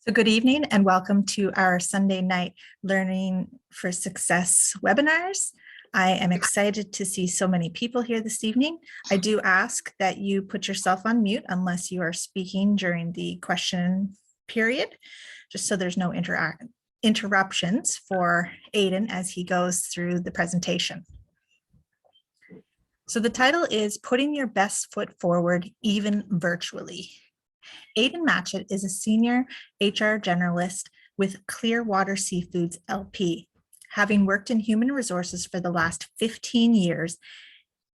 So good evening and welcome to our Sunday night Learning for Success webinars. I am excited to see so many people here this evening. I do ask that you put yourself on mute unless you are speaking during the question period, just so there's no interruptions for Aidan as he goes through the presentation. So the title is Putting Your Best Foot Forward, Even Virtually. Aidan Matchett is a senior HR generalist with Clearwater Seafoods LP. Having worked in human resources for the last 15 years,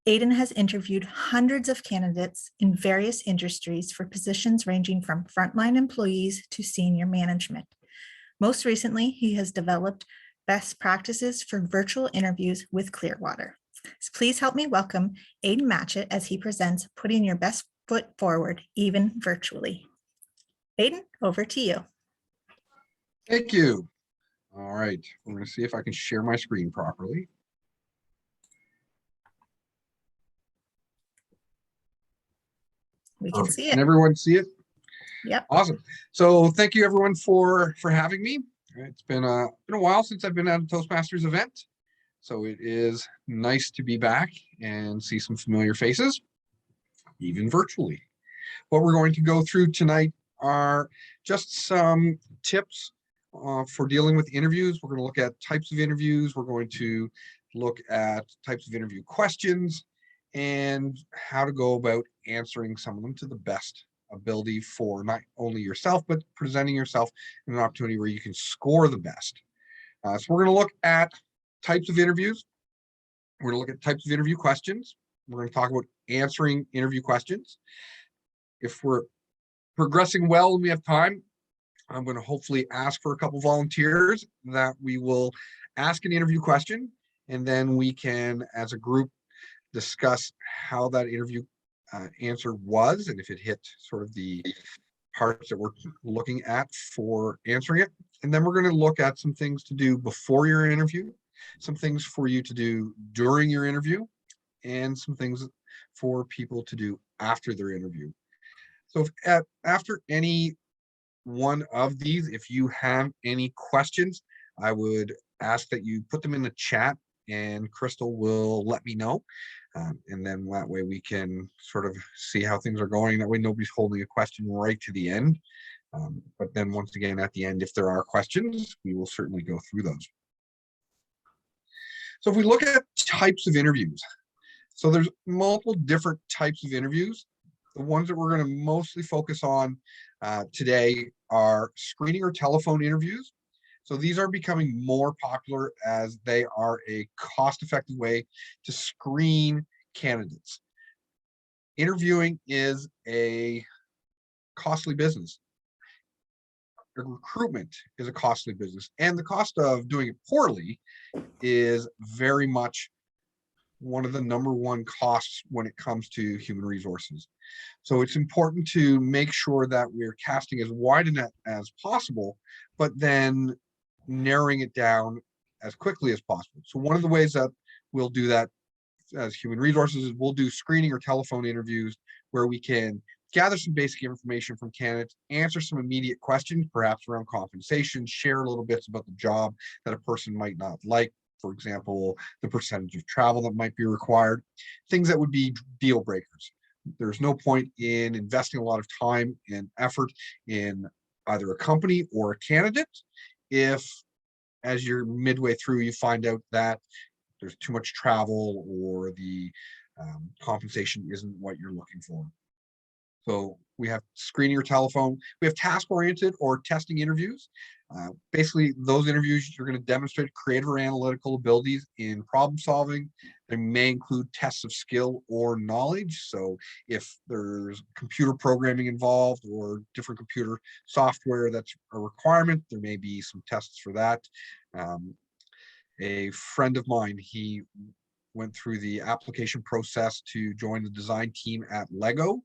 Aidan has interviewed hundreds of candidates in various industries for positions ranging from frontline employees to senior management. Most recently, he has developed best practices for virtual interviews with Clearwater. So please help me welcome Aidan Matchett as he presents Putting Your Best Foot Forward, Even Virtually. Aidan, over to you. Thank you. All right, we're going to see if I can share my screen properly. We can see it. Can everyone see it? Yep. Awesome. So thank you everyone for having me. It's been a while since I've been at a Toastmasters event, so it is nice to be back and see some familiar faces, even virtually. What we're going to go through tonight are just some tips for dealing with interviews. We're going to look at types of interviews. We're going to look at types of interview questions and how to go about answering some of them to the best ability for not only yourself, but presenting yourself in an opportunity where you can score the best. So we're going to look at types of interviews. We're going to look at types of interview questions. We're going to talk about answering interview questions. If we're progressing well and we have time, I'm going to hopefully ask for a couple volunteers that we will ask an interview question, and then we can, as a group, discuss how that interview answer was and if it hit sort of the parts that we're looking at for answering it. And then we're going to look at some things to do before your interview, some things for you to do during your interview, and some things for people to do after their interview. So if after any one of these, if you have any questions, I would ask that you put them in the chat and Crystal will let me know. And then that way we can sort of see how things are going. That way nobody's holding a question right to the end. But then once again, at the end, if there are questions, we will certainly go through those. So if we look at types of interviews, so there's multiple different types of interviews. The ones that we're going to mostly focus on today are screening or telephone interviews. So these are becoming more popular as they are a cost-effective way to screen candidates. Interviewing is a costly business. Recruitment is a costly business, and the cost of doing it poorly is very much one of the number one costs when it comes to human resources. So it's important to make sure that we're casting as wide a net as possible, but then narrowing it down as quickly as possible. So one of the ways that we'll do that as human resources is we'll do screening or telephone interviews where we can gather some basic information from candidates, answer some immediate questions, perhaps around compensation, share little bits about the job that a person might not like. For example, the percentage of travel that might be required, things that would be deal breakers. There's no point in investing a lot of time and effort in either a company or a candidate if, as you're midway through, you find out that there's too much travel or the compensation isn't what you're looking for. So we have screening or telephone. We have task-oriented or testing interviews. Basically, those interviews, you're going to demonstrate creative or analytical abilities in problem solving. They may include tests of skill or knowledge. So if there's computer programming involved or different computer software that's a requirement, there may be some tests for that. A friend of mine, he went through the application process to join the design team at Lego.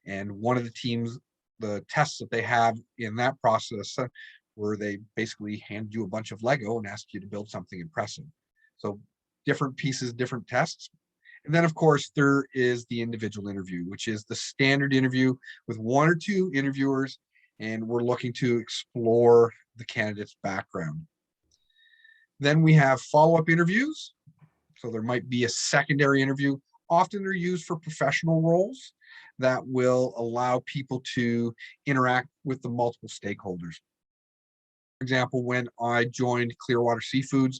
And one of the teams, the tests that they have in that process where they basically hand you a bunch of Lego and ask you to build something impressive. So different pieces, different tests. And then of course there is the individual interview, which is the standard interview with one or two interviewers. and we're looking to explore the candidate's background. Then we have follow-up interviews. So there might be a secondary interview. Often they're used for professional roles that will allow people to interact with the multiple stakeholders. For example, when I joined Clearwater Seafoods,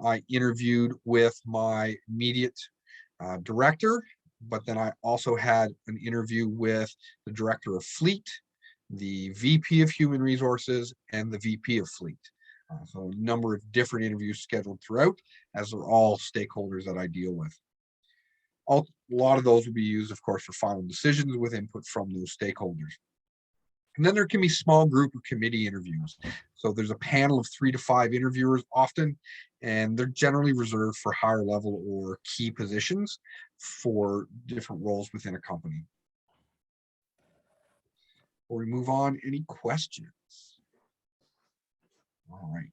I interviewed with my immediate director, but then I also had an interview with the director of fleet, the VP of human resources, and the VP of fleet. So a number of different interviews scheduled throughout, as they're all stakeholders that I deal with. A lot of those will be used, of course, for final decisions with input from those stakeholders. And then there can be small group or committee interviews. So there's a panel of 3 to 5 interviewers often, and they're generally reserved for higher level or key positions for different roles within a company. Before we move on, any questions? All right.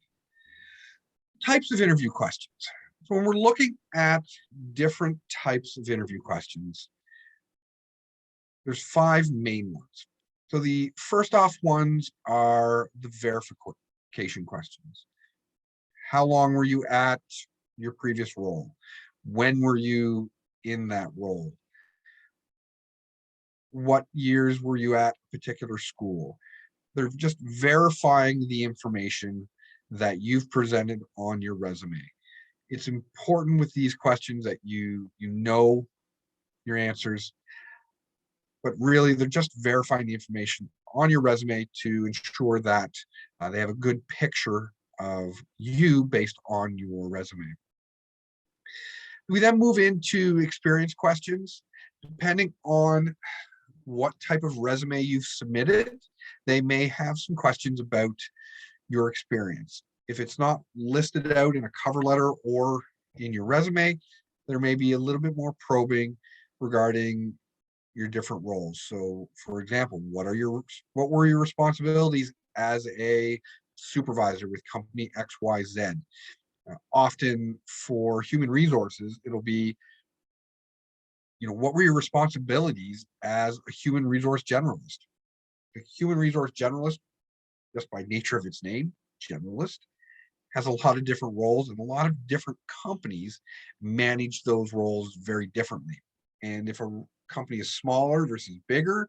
Types of interview questions. So when we're looking at different types of interview questions, there's 5 main ones. So the first off ones are the verification questions. How long were you at your previous role? When were you in that role? What years were you at a particular school? They're just verifying the information that you've presented on your resume. It's important with these questions that you know your answers, but really they're just verifying the information on your resume to ensure that they have a good picture of you based on your resume. We then move into experience questions. Depending on what type of resume you've submitted, they may have some questions about your experience. If it's not listed out in a cover letter or in your resume, there may be a little bit more probing regarding your different roles. So for example, what were your responsibilities as a supervisor with company XYZ? Often for human resources, it'll be, what were your responsibilities as a human resource generalist? A human resource generalist, just by nature of its name, generalist, has a lot of different roles, and a lot of different companies manage those roles very differently. And if a company is smaller versus bigger,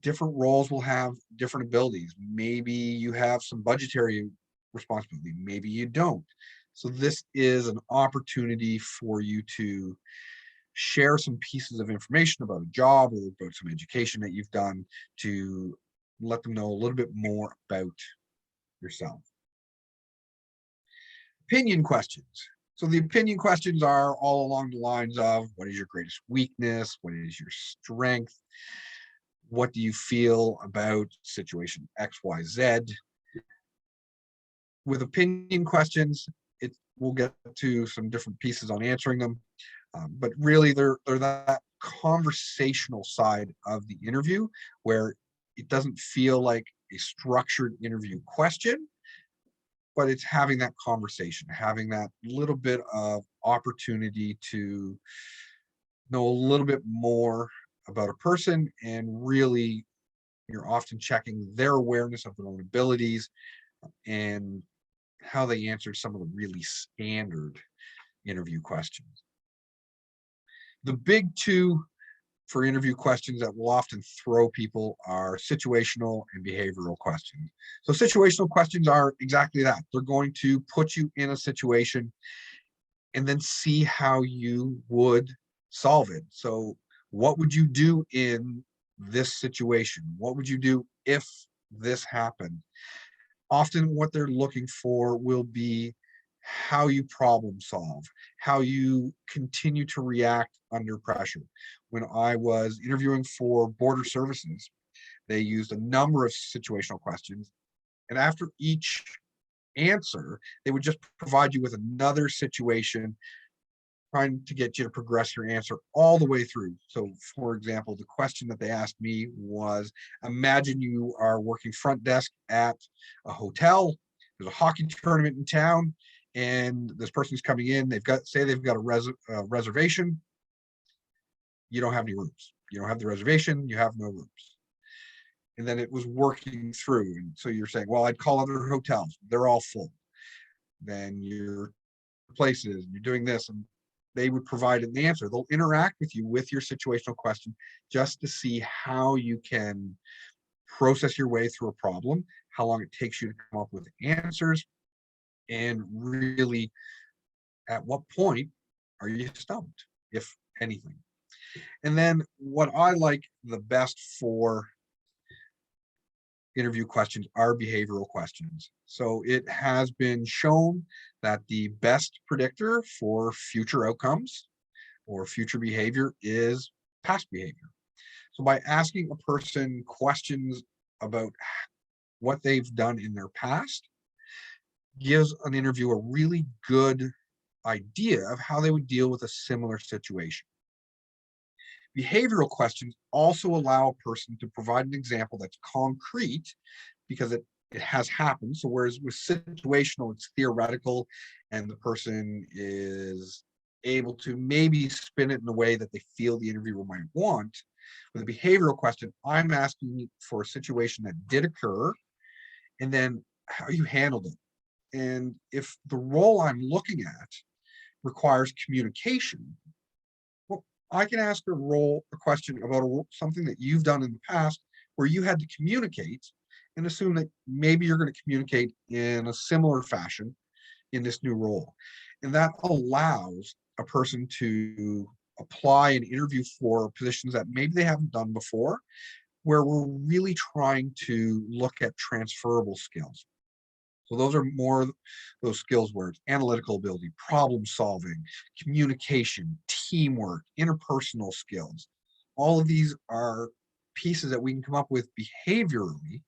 different roles will have different abilities. Maybe you have some budgetary responsibility, maybe you don't. So this is an opportunity for you to share some pieces of information about a job or about some education that you've done to let them know a little bit more about yourself. Opinion questions. So the opinion questions are all along the lines of, what is your greatest weakness? What is your strength? What do you feel about situation XYZ? With opinion questions, we'll get to some different pieces on answering them. But really, they're that conversational side of the interview where it doesn't feel like a structured interview question, but it's having that conversation, having that little bit of opportunity to know a little bit more about a person, and really you're often checking their awareness of their own abilities and how they answered some of the really standard interview questions. The big 2 for interview questions that will often throw people are situational and behavioral questions. So situational questions are exactly that. They're going to put you in a situation and then see how you would solve it. So what would you do in this situation? What would you do if this happened? Often what they're looking for will be how you problem solve, how you continue to react under pressure. When I was interviewing for border services, they used a number of situational questions, and after each answer, they would just provide you with another situation, trying to get you to progress your answer all the way through. So for example, the question that they asked me was, imagine you are working front desk at a hotel, there's a hockey tournament in town, and this person's coming in, they've got a reservation, you don't have any rooms. You don't have the reservation, you have no rooms. and then it was working through. And so you're saying, well, I'd call other hotels, they're all full. Then your places, you're doing this, and they would provide an answer. They'll interact with you with your situational question just to see how you can process your way through a problem, how long it takes you to come up with answers, and really at what point are you stumped, if anything. And then what I like the best for interview questions are behavioral questions. So it has been shown that the best predictor for future outcomes or future behavior is past behavior. So by asking a person questions about what they've done in their past gives an interviewer a really good idea of how they would deal with a similar situation. Behavioral questions also allow a person to provide an example that's concrete because it has happened. So whereas with situational, it's theoretical and the person is able to maybe spin it in a way that they feel the interviewer might want. With a behavioral question, I'm asking for a situation that did occur and then how you handled it. And if the role I'm looking at requires communication, well, I can ask a question about something that you've done in the past where you had to communicate and assume that maybe you're going to communicate in a similar fashion in this new role. And that allows a person to apply and interview for positions that maybe they haven't done before, where we're really trying to look at transferable skills. So those are more those skills where it's analytical ability, problem solving, communication, teamwork, interpersonal skills. All of these are pieces that we can come up with behaviorally.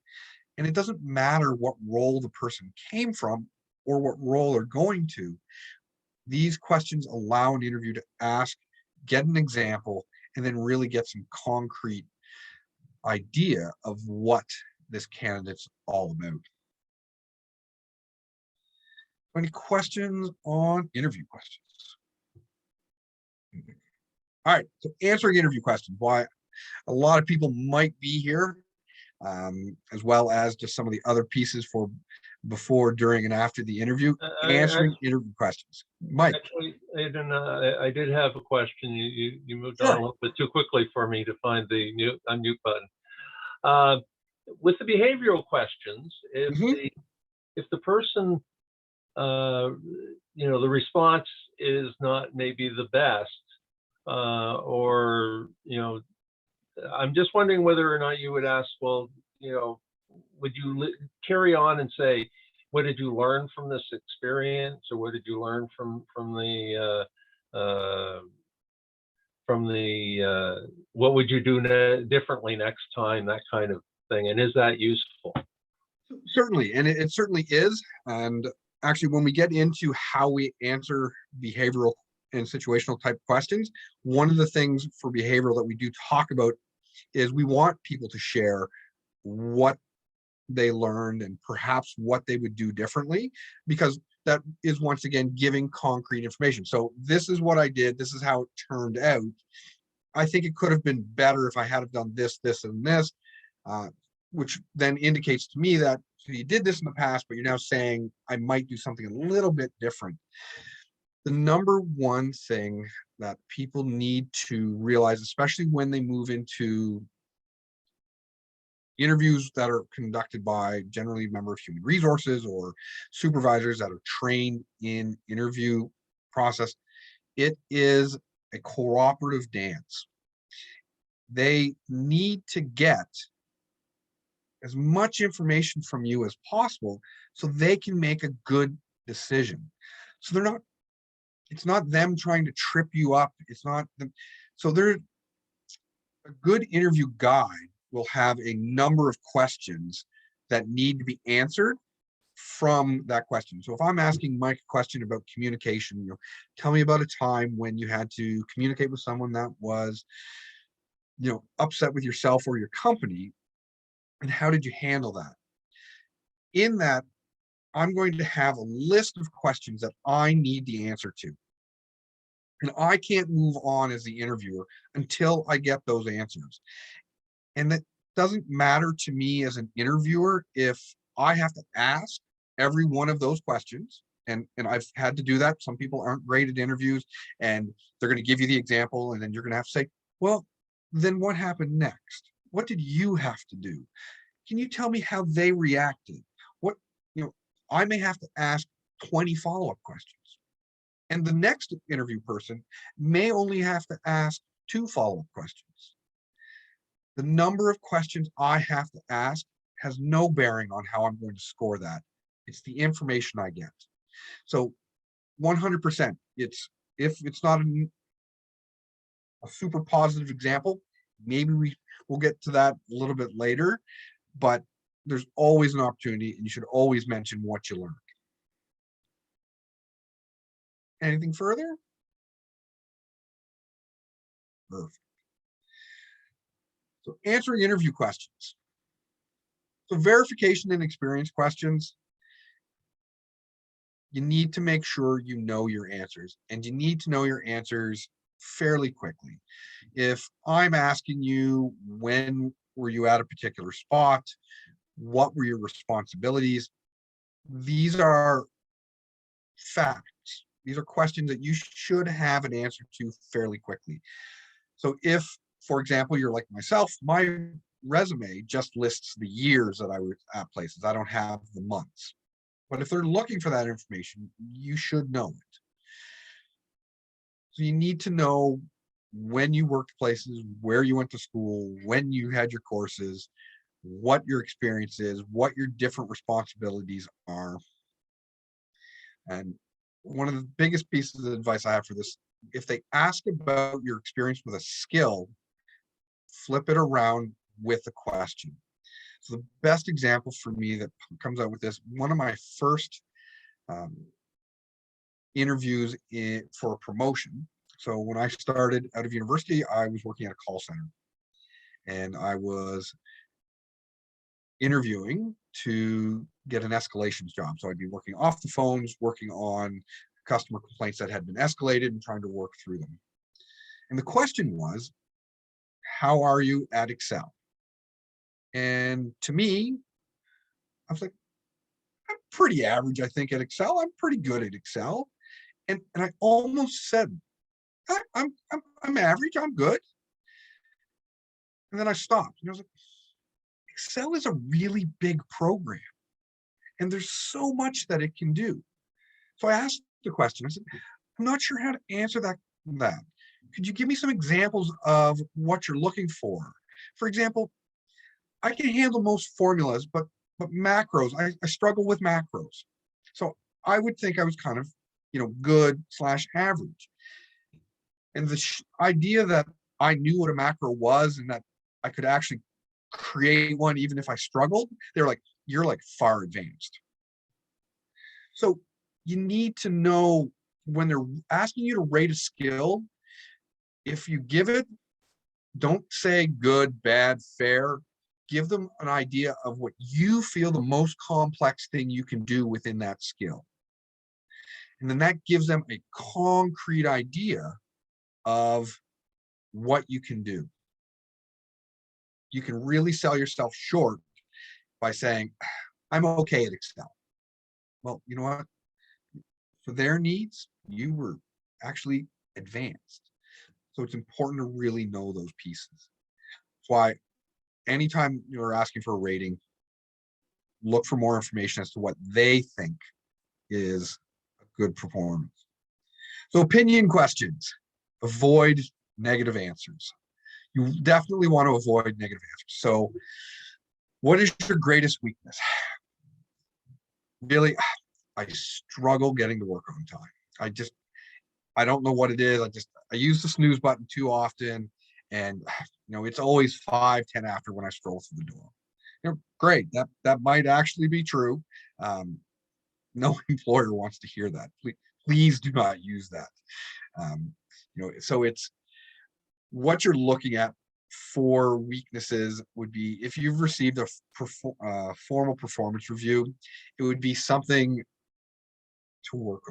And it doesn't matter what role the person came from or what role they're going to. These questions allow an interview to ask, get an example, and then really get some concrete idea of what this candidate's all about. Any questions on interview questions? All right, so answering interview questions, why a lot of people might be here, as well as just some of the other pieces for before, during, and after the interview, answering interview questions. Mike. Actually, Aidan, I did have a question. You moved Sure. on a little bit too quickly for me to find the unmute button. With the behavioral questions, if the person, the response is not maybe the best, or I'm just wondering whether or not you would ask, well, would you carry on and say, what did you learn from this experience, or what did you learn from the what would you do differently next time, that kind of thing, and is that useful? Certainly, and it certainly is. And actually, when we get into how we answer behavioral and situational type questions, one of the things for behavioral that we do talk about is we want people to share what they learned and perhaps what they would do differently, because that is once again giving concrete information. So this is what I did, this is how it turned out. I think it could have been better if I had done this, this, and this, which then indicates to me that you did this in the past, but you're now saying I might do something a little bit different. The number one thing that people need to realize, especially when they move into interviews that are conducted by generally a member of human resources or supervisors that are trained in interview process, it is a cooperative dance. They need to get as much information from you as possible so they can make a good decision. So they're not, it's not them trying to trip you up. It's not them. So they're a good interview guide will have a number of questions that need to be answered from that question. So if I'm asking Mike a question about communication, tell me about a time when you had to communicate with someone that was, upset with yourself or your company, and how did you handle that? In that, I'm going to have a list of questions that I need the answer to. And I can't move on as the interviewer until I get those answers. And that doesn't matter to me as an interviewer if I have to ask every one of those questions. And I've had to do that. Some people aren't great at interviews, and they're going to give you the example, and then you're going to have to say, well, then what happened next? What did you have to do? Can you tell me how they reacted? What, I may have to ask 20 follow-up questions. And the next interview person may only have to ask 2 follow-up questions. The number of questions I have to ask has no bearing on how I'm going to score that. It's the information I get. So 100%, if it's not a super positive example, maybe we'll get to that a little bit later, but there's always an opportunity, and you should always mention what you learned. Anything further? Perfect. So answering interview questions. So verification and experience questions, you need to make sure you know your answers, and you need to know your answers fairly quickly. If I'm asking you, when were you at a particular spot? What were your responsibilities? These are facts. These are questions that you should have an answer to fairly quickly. So if, for example, you're like myself, my resume just lists the years that I was at places. I don't have the months. But if they're looking for that information, you should know it. So you need to know when you worked places, where you went to school, when you had your courses, what your experience is, what your different responsibilities are. And one of the biggest pieces of advice I have for this, if they ask about your experience with a skill, flip it around with a question. So the best example for me that comes out with this, one of my first interviews for a promotion. So when I started out of university, I was working at a call center, and I was interviewing to get an escalations job. So I'd be working off the phones, working on customer complaints that had been escalated and trying to work through them. And the question was, how are you at Excel? And to me, I was like, I'm pretty average, I think, at Excel. I'm pretty good at Excel. And I almost said, I'm average, I'm good. And then I stopped, and I was like, Excel is a really big program, and there's so much that it can do. So I asked the question. I said, I'm not sure how to answer that. Could you give me some examples of what you're looking for? For example, I can handle most formulas, but macros, I struggle with macros. So I would think I was kind of, good/average. And the idea that I knew what a macro was and that I could actually create one even if I struggled, they're like, you're like far advanced. So you need to know when they're asking you to rate a skill, if you give it, don't say good, bad, fair. Give them an idea of what you feel the most complex thing you can do within that skill. And then that gives them a concrete idea of what you can do. You can really sell yourself short by saying, I'm okay at Excel. Well, you know what? For their needs, you were actually advanced. So it's important to really know those pieces. That's why anytime you're asking for a rating, look for more information as to what they think is a good performance. So opinion questions, avoid negative answers. You definitely want to avoid negative answers. So what is your greatest weakness? Really, I struggle getting to work on time. I don't know what it is. I use the snooze button too often. And it's always 5-10 after when I stroll through the door. Great. That might actually be true. No employer wants to hear that. Please do not use that. So it's what you're looking at for weaknesses would be, if you've received a formal performance review, it would be something to work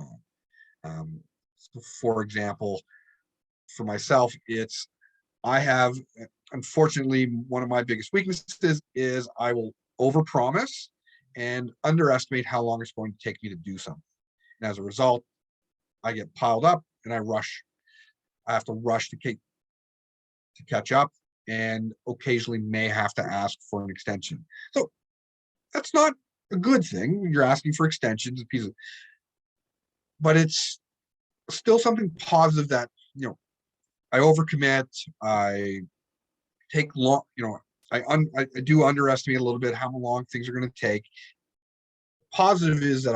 on. So for example, for myself, I have unfortunately, one of my biggest weaknesses is I will overpromise and underestimate how long it's going to take me to do something. And as a result, I get piled up and I rush. I have to rush to catch up, and occasionally may have to ask for an extension. So that's not a good thing. You're asking for extensions, but it's still something positive that, I overcommit. I take long, I do underestimate a little bit how long things are going to take. Positive is that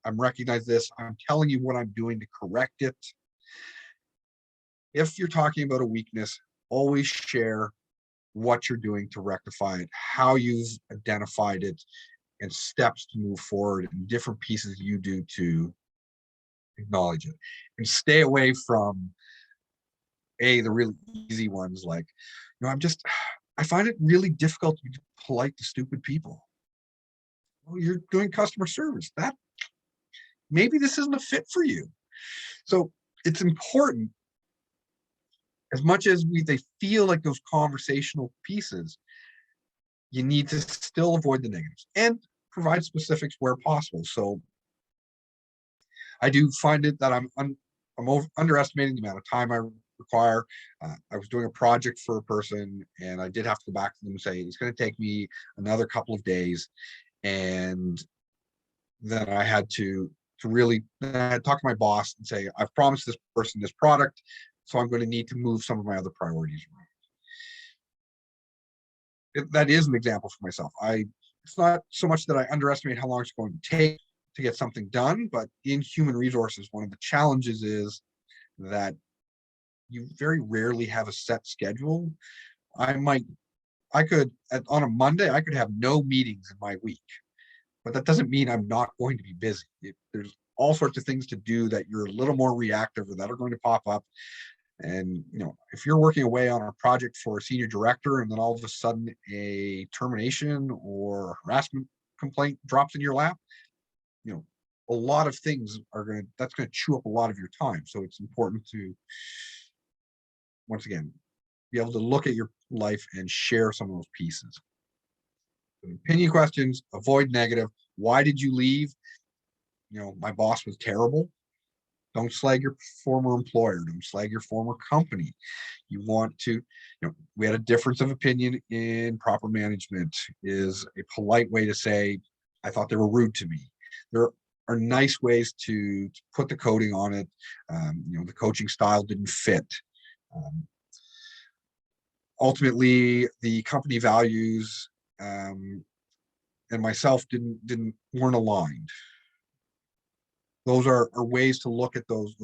I'm recognized this. I'm telling you what I'm doing to correct it. If you're talking about a weakness, always share what you're doing to rectify it, how you've identified it, and steps to move forward, and different pieces you do to acknowledge it. And stay away from the really easy ones, like, I find it really difficult to be polite to stupid people. Well, you're doing customer service. That maybe this isn't a fit for you. So it's important, as much as they feel like those conversational pieces, you need to still avoid the negatives and provide specifics where possible. So I do find it that I'm underestimating the amount of time I require. I was doing a project for a person, and I did have to go back to them and say, it's going to take me another couple of days. And then I had to really talk to my boss and say, I've promised this person this product, so I'm going to need to move some of my other priorities around. That is an example for myself. It's not so much that I underestimate how long it's going to take to get something done, but in human resources, one of the challenges is that you very rarely have a set schedule. On a Monday, I could have no meetings in my week, but that doesn't mean I'm not going to be busy. There's all sorts of things to do that you're a little more reactive or that are going to pop up. And, if you're working away on a project for a senior director, and then all of a sudden a termination or harassment complaint drops in your lap, a lot of things that's going to chew up a lot of your time. So it's important to, once again, be able to look at your life and share some of those pieces. Opinion questions, avoid negative. Why did you leave? My boss was terrible. Don't slag your former employer. Don't slag your former company. You want to, we had a difference of opinion in proper management is a polite way to say, I thought they were rude to me. There are nice ways to put the coding on it. The coaching style didn't fit. Ultimately, the company values and myself weren't aligned. Those are ways to look at those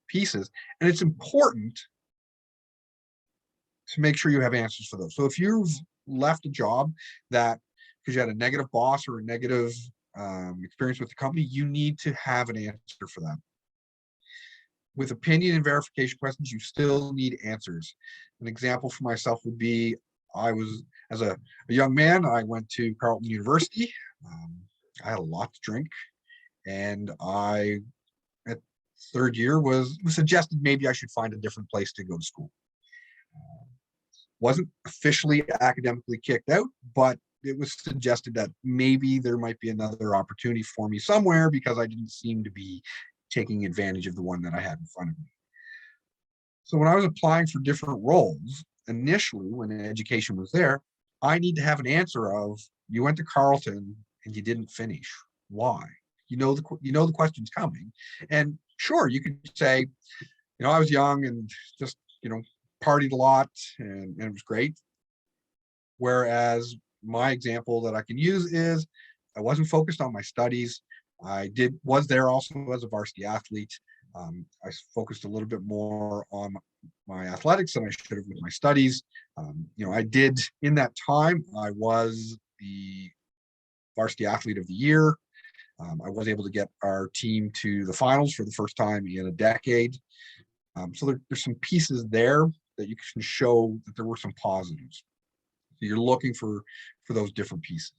pieces, and it's important to make sure you have answers for those. So if you've left a job because you had a negative boss or a negative experience with the company, you need to have an answer for that. With opinion and verification questions, you still need answers. An example for myself would be, as a young man, I went to Carleton University. I had a lot to drink, and at third year was suggested maybe I should find a different place to go to school. Wasn't officially academically kicked out, but it was suggested that maybe there might be another opportunity for me somewhere, because I didn't seem to be taking advantage of the one that I had in front of me. So when I was applying for different roles, initially when education was there, I need to have an answer of, you went to Carleton and you didn't finish. Why? The question's coming. And sure, you could say, I was young and just, partied a lot and it was great. Whereas my example that I can use is, I wasn't focused on my studies. I was there also as a varsity athlete. I focused a little bit more on my athletics than I should have with my studies. I did, in that time, I was the varsity athlete of the year. I was able to get our team to the finals for the first time in a decade. So there's some pieces there that you can show that there were some positives. So you're looking for those different pieces.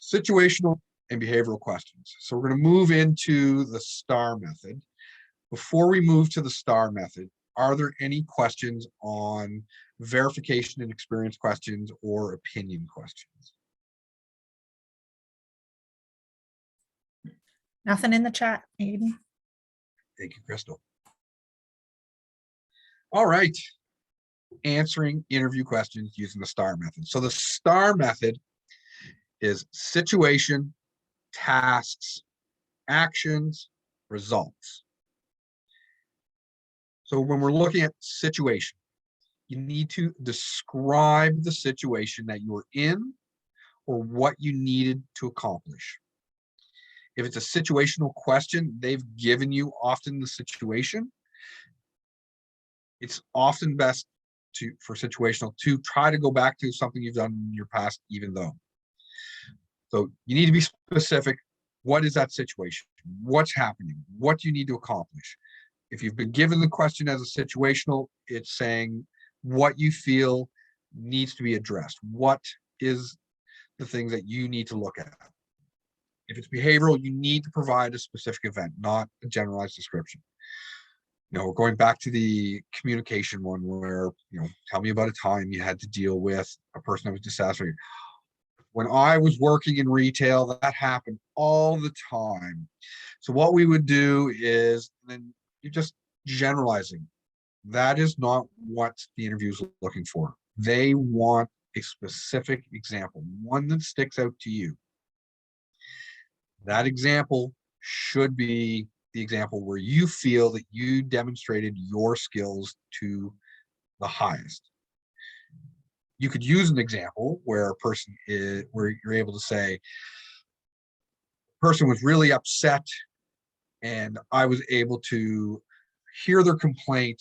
Situational and behavioral questions. So we're going to move into the STAR method. Before we move to the STAR method, are there any questions on verification and experience questions or opinion questions? Nothing in the chat, Aidan. Thank you, Crystal. All right. Answering interview questions using the STAR method. So the STAR method is situation, tasks, actions, results. So when we're looking at situation, you need to describe the situation that you're in or what you needed to accomplish. If it's a situational question, they've given you often the situation. It's often best for situational to try to go back to something you've done in your past, even though. So you need to be specific. What is that situation? What's happening? What do you need to accomplish? If you've been given the question as a situational, it's saying what you feel needs to be addressed. What is the things that you need to look at? If it's behavioral, you need to provide a specific event, not a generalized description. We're going back to the communication one where, tell me about a time you had to deal with a person that was dissatisfied. When I was working in retail, that happened all the time. So what we would do is, then you're just generalizing. That is not what the interview is looking for. They want a specific example, one that sticks out to you. That example should be the example where you feel that you demonstrated your skills to the highest. You could use an example where where you're able to say, person was really upset and I was able to hear their complaint,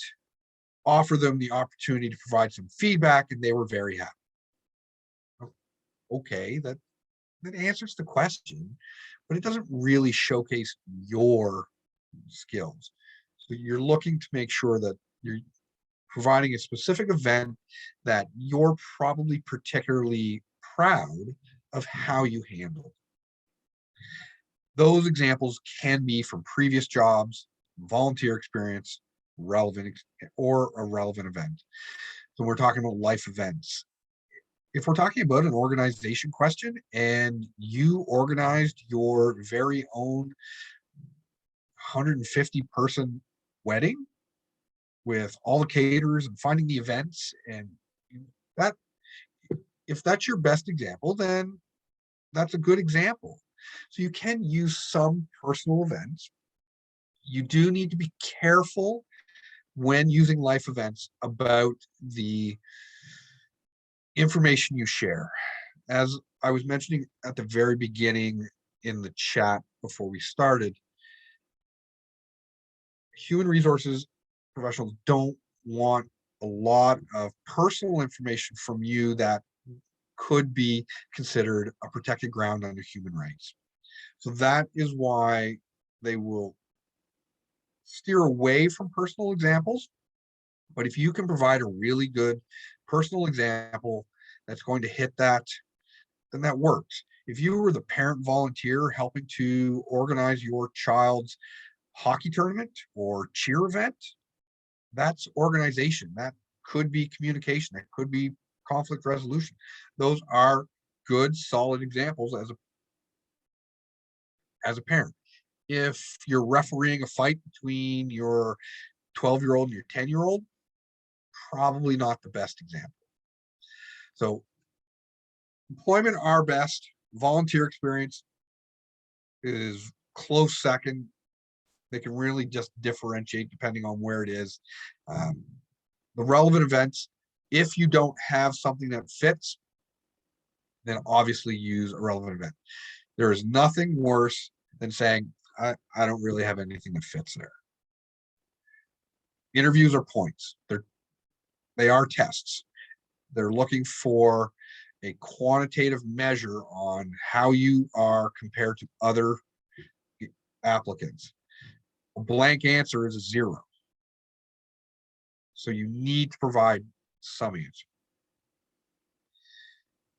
offer them the opportunity to provide some feedback, and they were very happy. Okay, that answers the question, but it doesn't really showcase your skills. So you're looking to make sure that you're providing a specific event that you're probably particularly proud of how you handled. Those examples can be from previous jobs, volunteer experience, relevant or a relevant event. So we're talking about life events. If we're talking about an organization question and you organized your very own 150-person wedding with all the caterers and finding the events, and that, if that's your best example, then that's a good example. So you can use some personal events. You do need to be careful when using life events about the information you share. As I was mentioning at the very beginning in the chat before we started, human resources professionals don't want a lot of personal information from you that could be considered a protected ground under human rights. So that is why they will steer away from personal examples. But if you can provide a really good personal example that's going to hit that, then that works. If you were the parent volunteer helping to organize your child's hockey tournament or cheer event, that's organization. That could be communication. That could be conflict resolution. Those are good, solid examples as a parent. If you're refereeing a fight between your 12-year-old and your 10-year-old, probably not the best example. So employment are best. Volunteer experience is close second. They can really just differentiate depending on where it is. The relevant events, if you don't have something that fits, then obviously use a relevant event. There is nothing worse than saying, I don't really have anything that fits there. Interviews are points. They are tests. They're looking for a quantitative measure on how you are compared to other applicants. A blank answer is a 0. So you need to provide some answer.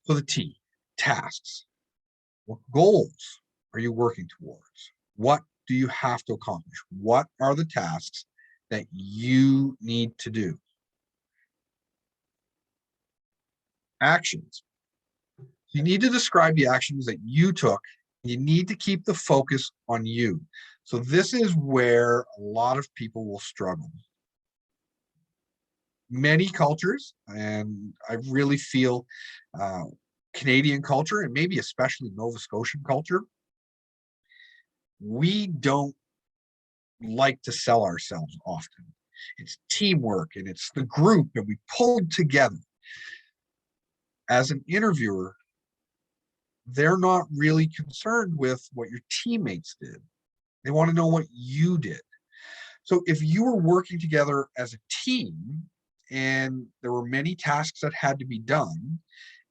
So the T, tasks. What goals are you working towards? What do you have to accomplish? What are the tasks that you need to do. Actions. You need to describe the actions that you took. You need to keep the focus on you. So this is where a lot of people will struggle. Many cultures, and I really feel Canadian culture, and maybe especially Nova Scotian culture, we don't like to sell ourselves often. It's teamwork and it's the group, and we pulled together. As an interviewer, they're not really concerned with what your teammates did. They want to know what you did. So if you were working together as a team and there were many tasks that had to be done,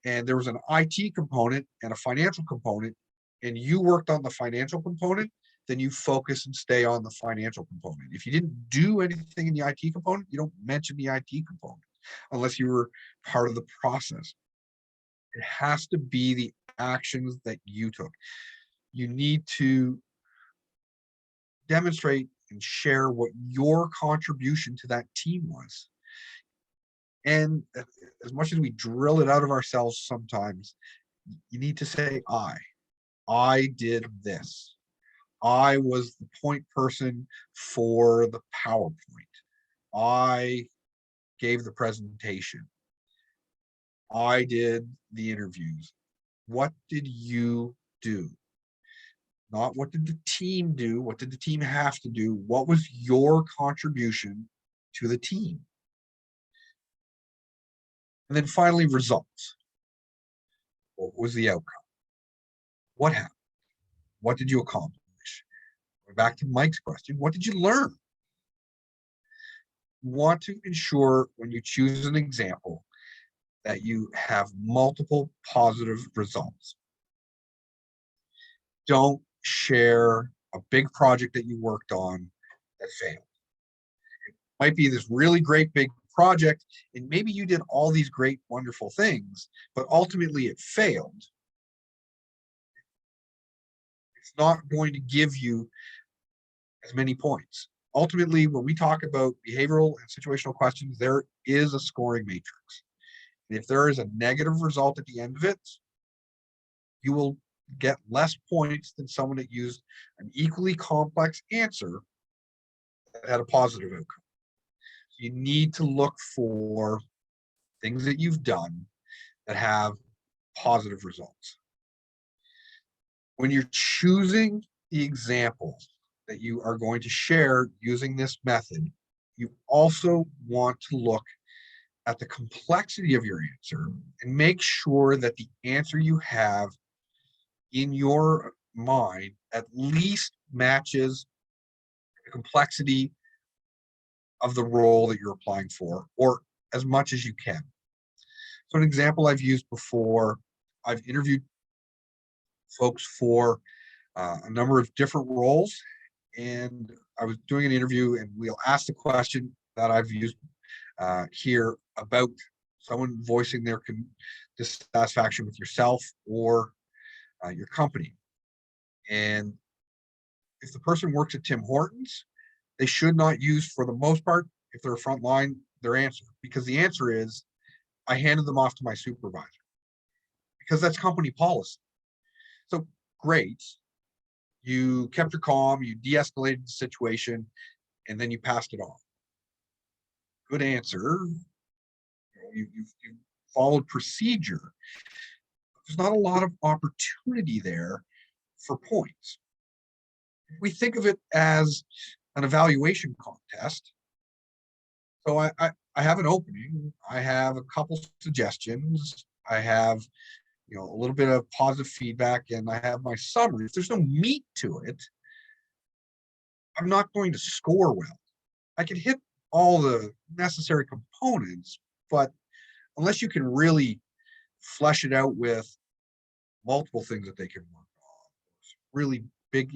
and there was an IT component and a financial component, and you worked on the financial component, then you focus and stay on the financial component. If you didn't do anything in the IT component, you don't mention the IT component unless you were part of the process. It has to be the actions that you took. You need to demonstrate and share what your contribution to that team was. And as much as we drill it out of ourselves sometimes, you need to say, I did this. I was the point person for the PowerPoint. I gave the presentation. I did the interviews. What did you do? Not what did the team do? What did the team have to do? What was your contribution to the team? And then finally, results. What was the outcome? What happened? What did you accomplish? Back to Mike's question, what did you learn? You want to ensure when you choose an example that you have multiple positive results. Don't share a big project that you worked on that failed. It might be this really great big project, and maybe you did all these great, wonderful things, but ultimately it failed. It's not going to give you as many points. Ultimately, when we talk about behavioral and situational questions, there is a scoring matrix. And if there is a negative result at the end of it, you will get less points than someone that used an equally complex answer that had a positive outcome. So you need to look for things that you've done that have positive results. When you're choosing the example that you are going to share using this method, you also want to look at the complexity of your answer and make sure that the answer you have in your mind at least matches the complexity of the role that you're applying for, or as much as you can. So an example I've used before, I've interviewed folks for a number of different roles, and I was doing an interview and we'll ask the question that I've used here about someone voicing their dissatisfaction with yourself or your company. And if the person works at Tim Hortons, they should not use, for the most part, if they're a front line, their answer, because the answer is, I handed them off to my supervisor, because that's company policy. So great, you kept your calm, you de-escalated the situation, and then you passed it on. Good answer. You followed procedure. There's not a lot of opportunity there for points. If we think of it as an evaluation contest, so I have an opening, I have a couple suggestions, I have a little bit of positive feedback, and I have my summary. If there's no meat to it, I'm not going to score well. I can hit all the necessary components, but unless you can really flesh it out with multiple things that they can work on, really big,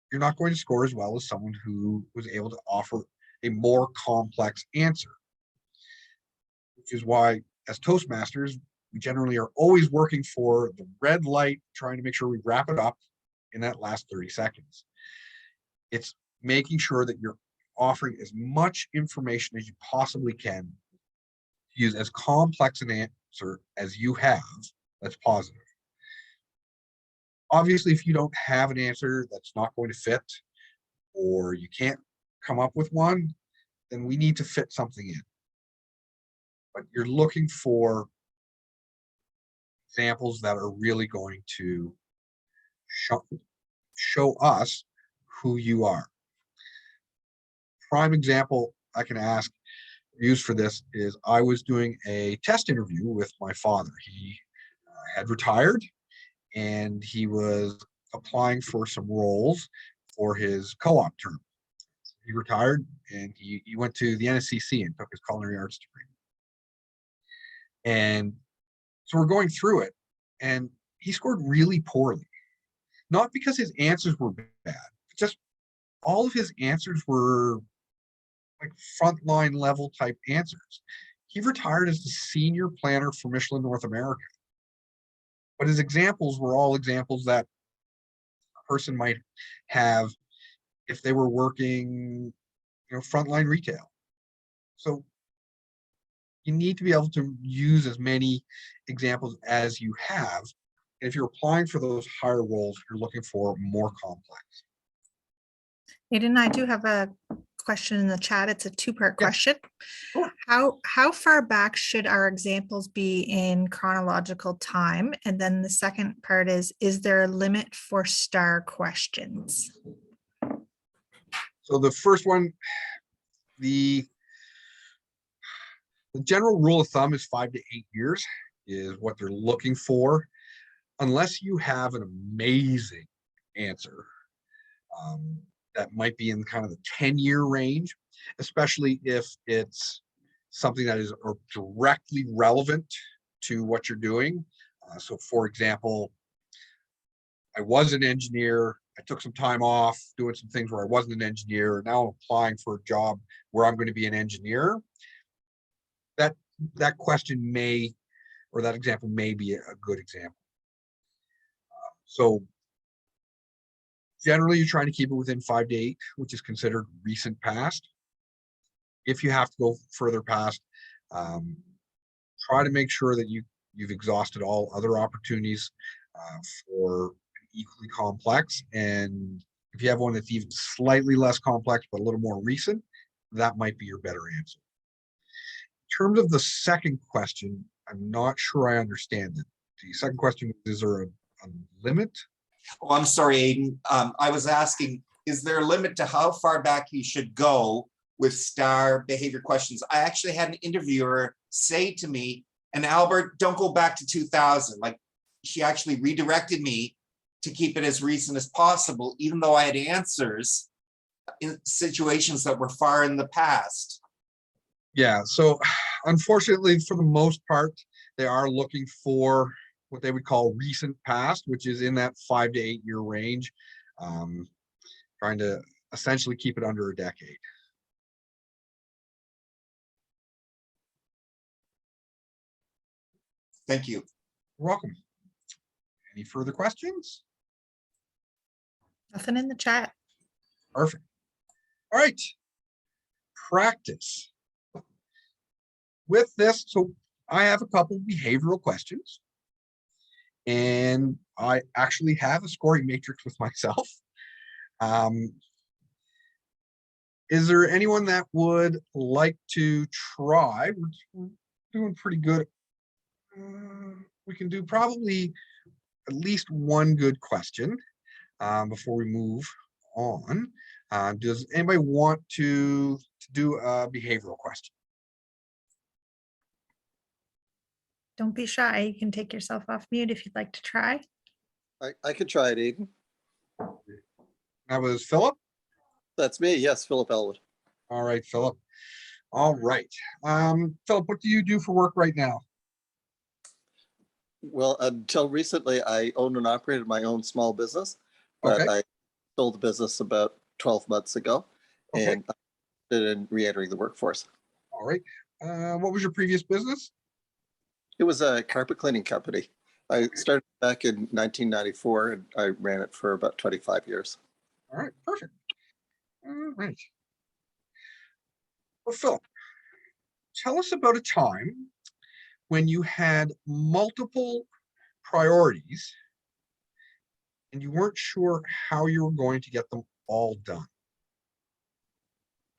you're not going to score as well as someone who was able to offer a more complex answer. Which is why, as Toastmasters, we generally are always working for the red light, trying to make sure we wrap it up in that last 30 seconds. It's making sure that you're offering as much information as you possibly can. Use as complex an answer as you have that's positive. Obviously, if you don't have an answer that's not going to fit, or you can't come up with one, then we need to fit something in. But you're looking for examples that are really going to show us who you are. Prime example I can use for this is I was doing a test interview with my father. He had retired and he was applying for some roles for his co-op term. He retired and he went to the NSCC and took his culinary arts degree. And so we're going through it, and he scored really poorly. Not because his answers were bad, just all of his answers were like frontline level type answers. He retired as the senior planner for Michelin North America. But his examples were all examples that a person might have if they were working, frontline retail. So you need to be able to use as many examples as you have. And if you're applying for those higher roles, you're looking for more complex. Aidan, I do have a question in the chat. It's a two-part question. Sure. How far back should our examples be in chronological time? And then the second part is there a limit for star questions? So the first one, the general rule of thumb is 5 to 8 years is what they're looking for, unless you have an amazing answer. That might be in kind of the 10-year range, especially if it's something that is directly relevant to what you're doing. So for example, I was an engineer, I took some time off doing some things where I wasn't an engineer. Now I'm applying for a job where I'm going to be an engineer. That question or that example may be a good example. So generally, you're trying to keep it within 5 to 8, which is considered recent past. If you have to go further past, try to make sure that you've exhausted all other opportunities for equally complex. And if you have one that's even slightly less complex but a little more recent, that might be your better answer. In terms of the second question, I'm not sure I understand it. The second question is there a limit? Oh, I'm sorry, Aidan. I was asking, is there a limit to how far back you should go with star behavior questions? I actually had an interviewer say to me, and Albert, don't go back to 2000. Like, she actually redirected me to keep it as recent as possible, even though I had answers in situations that were far in the past. Yeah, so unfortunately, for the most part, they are looking for what they would call recent past, which is in that 5 to 8 year range, trying to essentially keep it under a decade. Thank you. You're welcome. Any further questions? Nothing in the chat. Perfect. All right. Practice. With this, so I have a couple of behavioral questions. And I actually have a scoring matrix with myself. Is there anyone that would like to try? We're doing pretty good. We can do probably at least one good question before we move on. Does anybody want to do a behavioral question? Don't be shy. You can take yourself off mute if you'd like to try. I could try it, Aidan. That was Philip. That's me. Yes, Philip Elwood. All right, Philip. All right. Philip, what do you do for work right now? Well, until recently, I owned and operated my own small business, but Okay. I sold the business about 12 months ago, Okay. and I'm interested in re-entering the workforce. All right. What was your previous business? It was a carpet cleaning company. I started back in 1994, and I ran it for about 25 years. All right, perfect. All right. Well, Philip, tell us about a time when you had multiple priorities and you weren't sure how you were going to get them all done.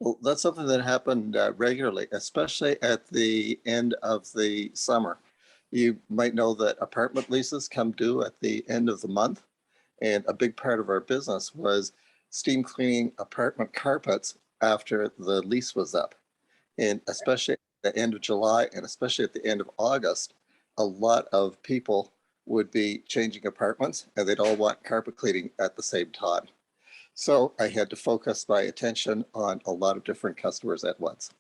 Well, that's something that happened regularly, especially at the end of the summer. You might know that apartment leases come due at the end of the month. And a big part of our business was steam cleaning apartment carpets after the lease was up. And especially at the end of July and especially at the end of August, a lot of people would be changing apartments and they'd all want carpet cleaning at the same time. So I had to focus my attention on a lot of different customers at once.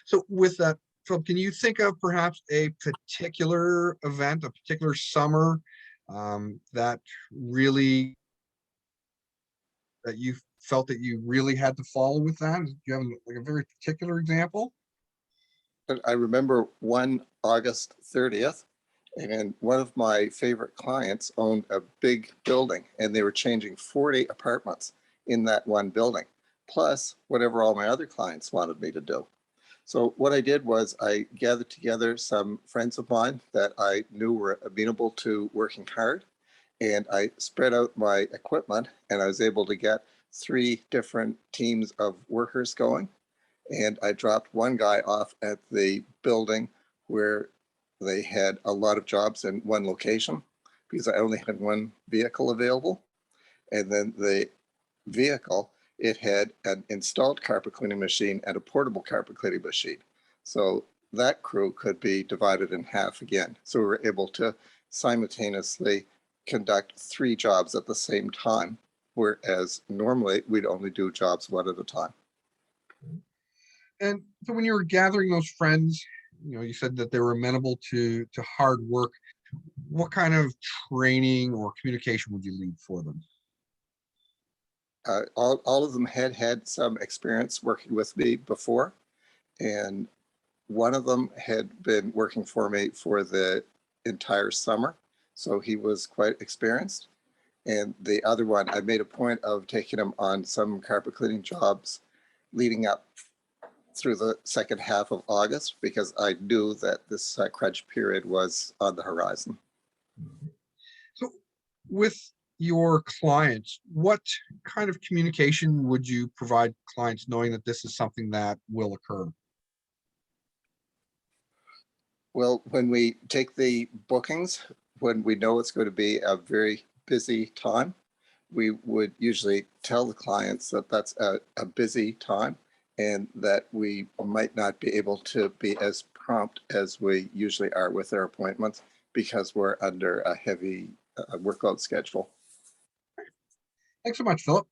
So with that, Philip, can you think of perhaps a particular event, a particular summer that really, that you felt that you really had to follow with that? Do you have like a very particular example? But I remember one August 30th, and one of my favorite clients owned a big building and they were changing 40 apartments in that one building, plus whatever all my other clients wanted me to do. So what I did was I gathered together some friends of mine that I knew were amenable to working hard, and I spread out my equipment and I was able to get 3 different teams of workers going. And I dropped one guy off at the building where they had a lot of jobs in one location because I only had one vehicle available. And then the vehicle, it had an installed carpet cleaning machine and a portable carpet cleaning machine. So that crew could be divided in half again. So we were able to simultaneously conduct 3 jobs at the same time, whereas normally we'd only do jobs one at a time. And so when you were gathering those friends, you said that they were amenable to hard work. What kind of training or communication would you lead for them? All of them had had some experience working with me before, and one of them had been working for me for the entire summer, so he was quite experienced. And the other one, I made a point of taking him on some carpet cleaning jobs leading up through the second half of August because I knew that this crunch period was on the horizon. So with your clients, what kind of communication would you provide clients knowing that this is something that will occur? Well, when we take the bookings, when we know it's going to be a very busy time, we would usually tell the clients that that's a busy time and that we might not be able to be as prompt as we usually are with our appointments because we're under a heavy workload schedule. Thanks so much, Philip.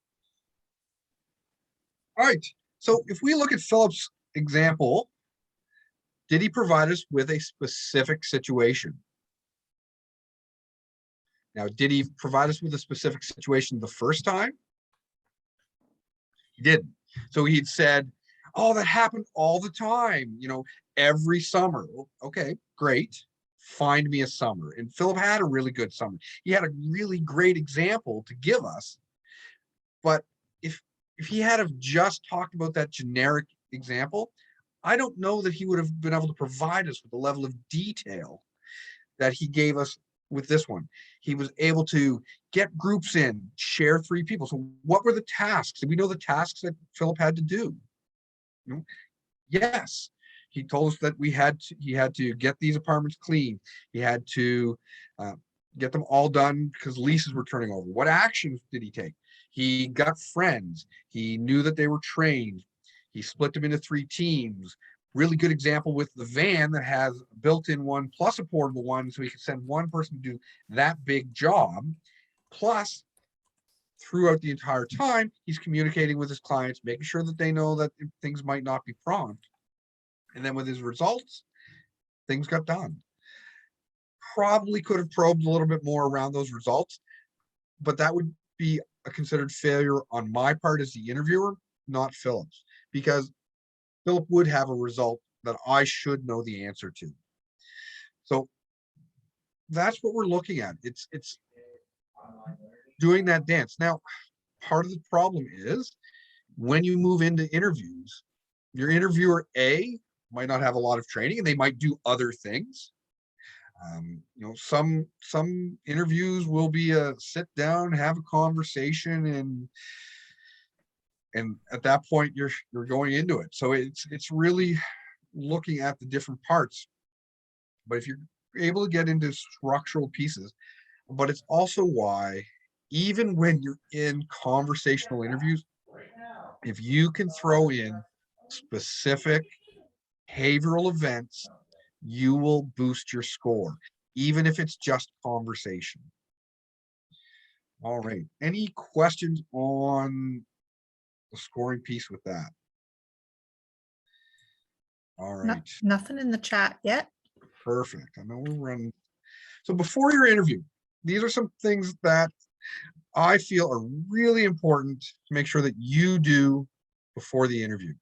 All right, so if we look at Philip's example, did he provide us with a specific situation? Now, did he provide us with a specific situation the first time? He didn't. So he'd said, oh, that happened all the time, every summer. Okay, great. Find me a summer. And Philip had a really good summer. He had a really great example to give us. But if he had have just talked about that generic example, I don't know that he would have been able to provide us with the level of detail that he gave us with this one. He was able to get groups in, share 3 people. So what were the tasks? Did we know the tasks that Philip had to do? Yes. He told us that he had to get these apartments clean. He had to get them all done because leases were turning over. What actions did he take? He got friends. He knew that they were trained. He split them into 3 teams. Really good example with the van that has a built-in one plus a portable one, so he could send one person to do that big job. Plus, throughout the entire time, he's communicating with his clients, making sure that they know that things might not be prompt. And then with his results, things got done. Probably could have probed a little bit more around those results, but that would be a considered failure on my part as the interviewer, not Philip's, because Philip would have a result that I should know the answer to. So that's what we're looking at. It's doing that dance. Now, part of the problem is when you move into interviews, Your interviewer A might not have a lot of training and they might do other things. Some interviews will be a sit down, have a conversation, and at that point you're going into it. So it's really looking at the different parts. But if you're able to get into structural pieces, but it's also why even when you're in conversational interviews, if you can throw in specific behavioral events, you will boost your score, even if it's just conversation. All right. Any questions on the scoring piece with that? All right. Nothing in the chat yet. Perfect. I know we're running. So before your interview, these are some things that I feel are really important to make sure that you do before the interview.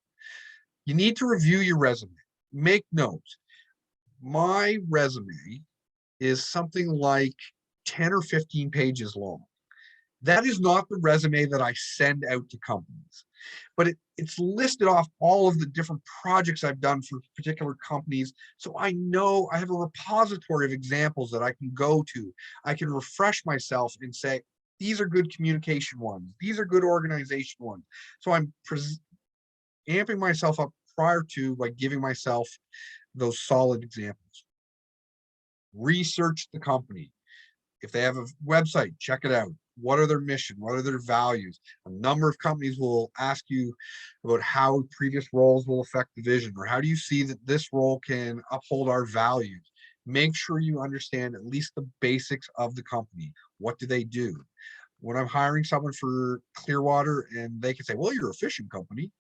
You need to review your resume. Make notes. My resume is something like 10 or 15 pages long. That is not the resume that I send out to companies, but it's listed off all of the different projects I've done for particular companies. So I know I have a repository of examples that I can go to. I can refresh myself and say, these are good communication ones. These are good organization ones. So I'm amping myself up prior to like giving myself those solid examples. Research the company. If they have a website, check it out. What are their mission? What are their values? A number of companies will ask you about how previous roles will affect the vision, or how do you see that this role can uphold our values? Make sure you understand at least the basics of the company. What do they do? When I'm hiring someone for Clearwater and they can say, well, you're a fishing company,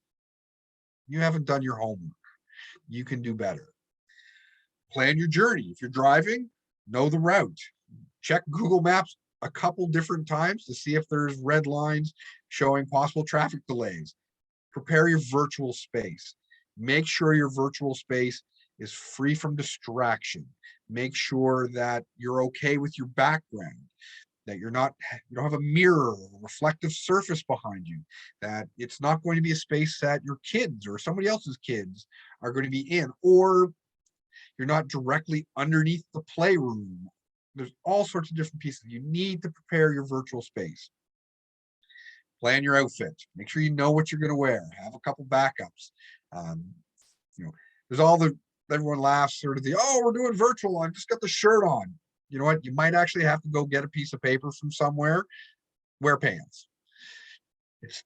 you haven't done your homework. You can do better. Plan your journey. If you're driving, know the route. Check Google Maps a couple different times to see if there's red lines showing possible traffic delays. Prepare your virtual space. Make sure your virtual space is free from distraction. Make sure that you're okay with your background, that you don't have a mirror or a reflective surface behind you, that it's not going to be a space that your kids or somebody else's kids are going to be in, or you're not directly underneath the playroom. There's all sorts of different pieces. You need to prepare your virtual space. Plan your outfit. Make sure you know what you're going to wear. Have a couple backups. There's all everyone laughs sort of we're doing virtual. I just got the shirt on. You know what? You might actually have to go get a piece of paper from somewhere. Wear pants.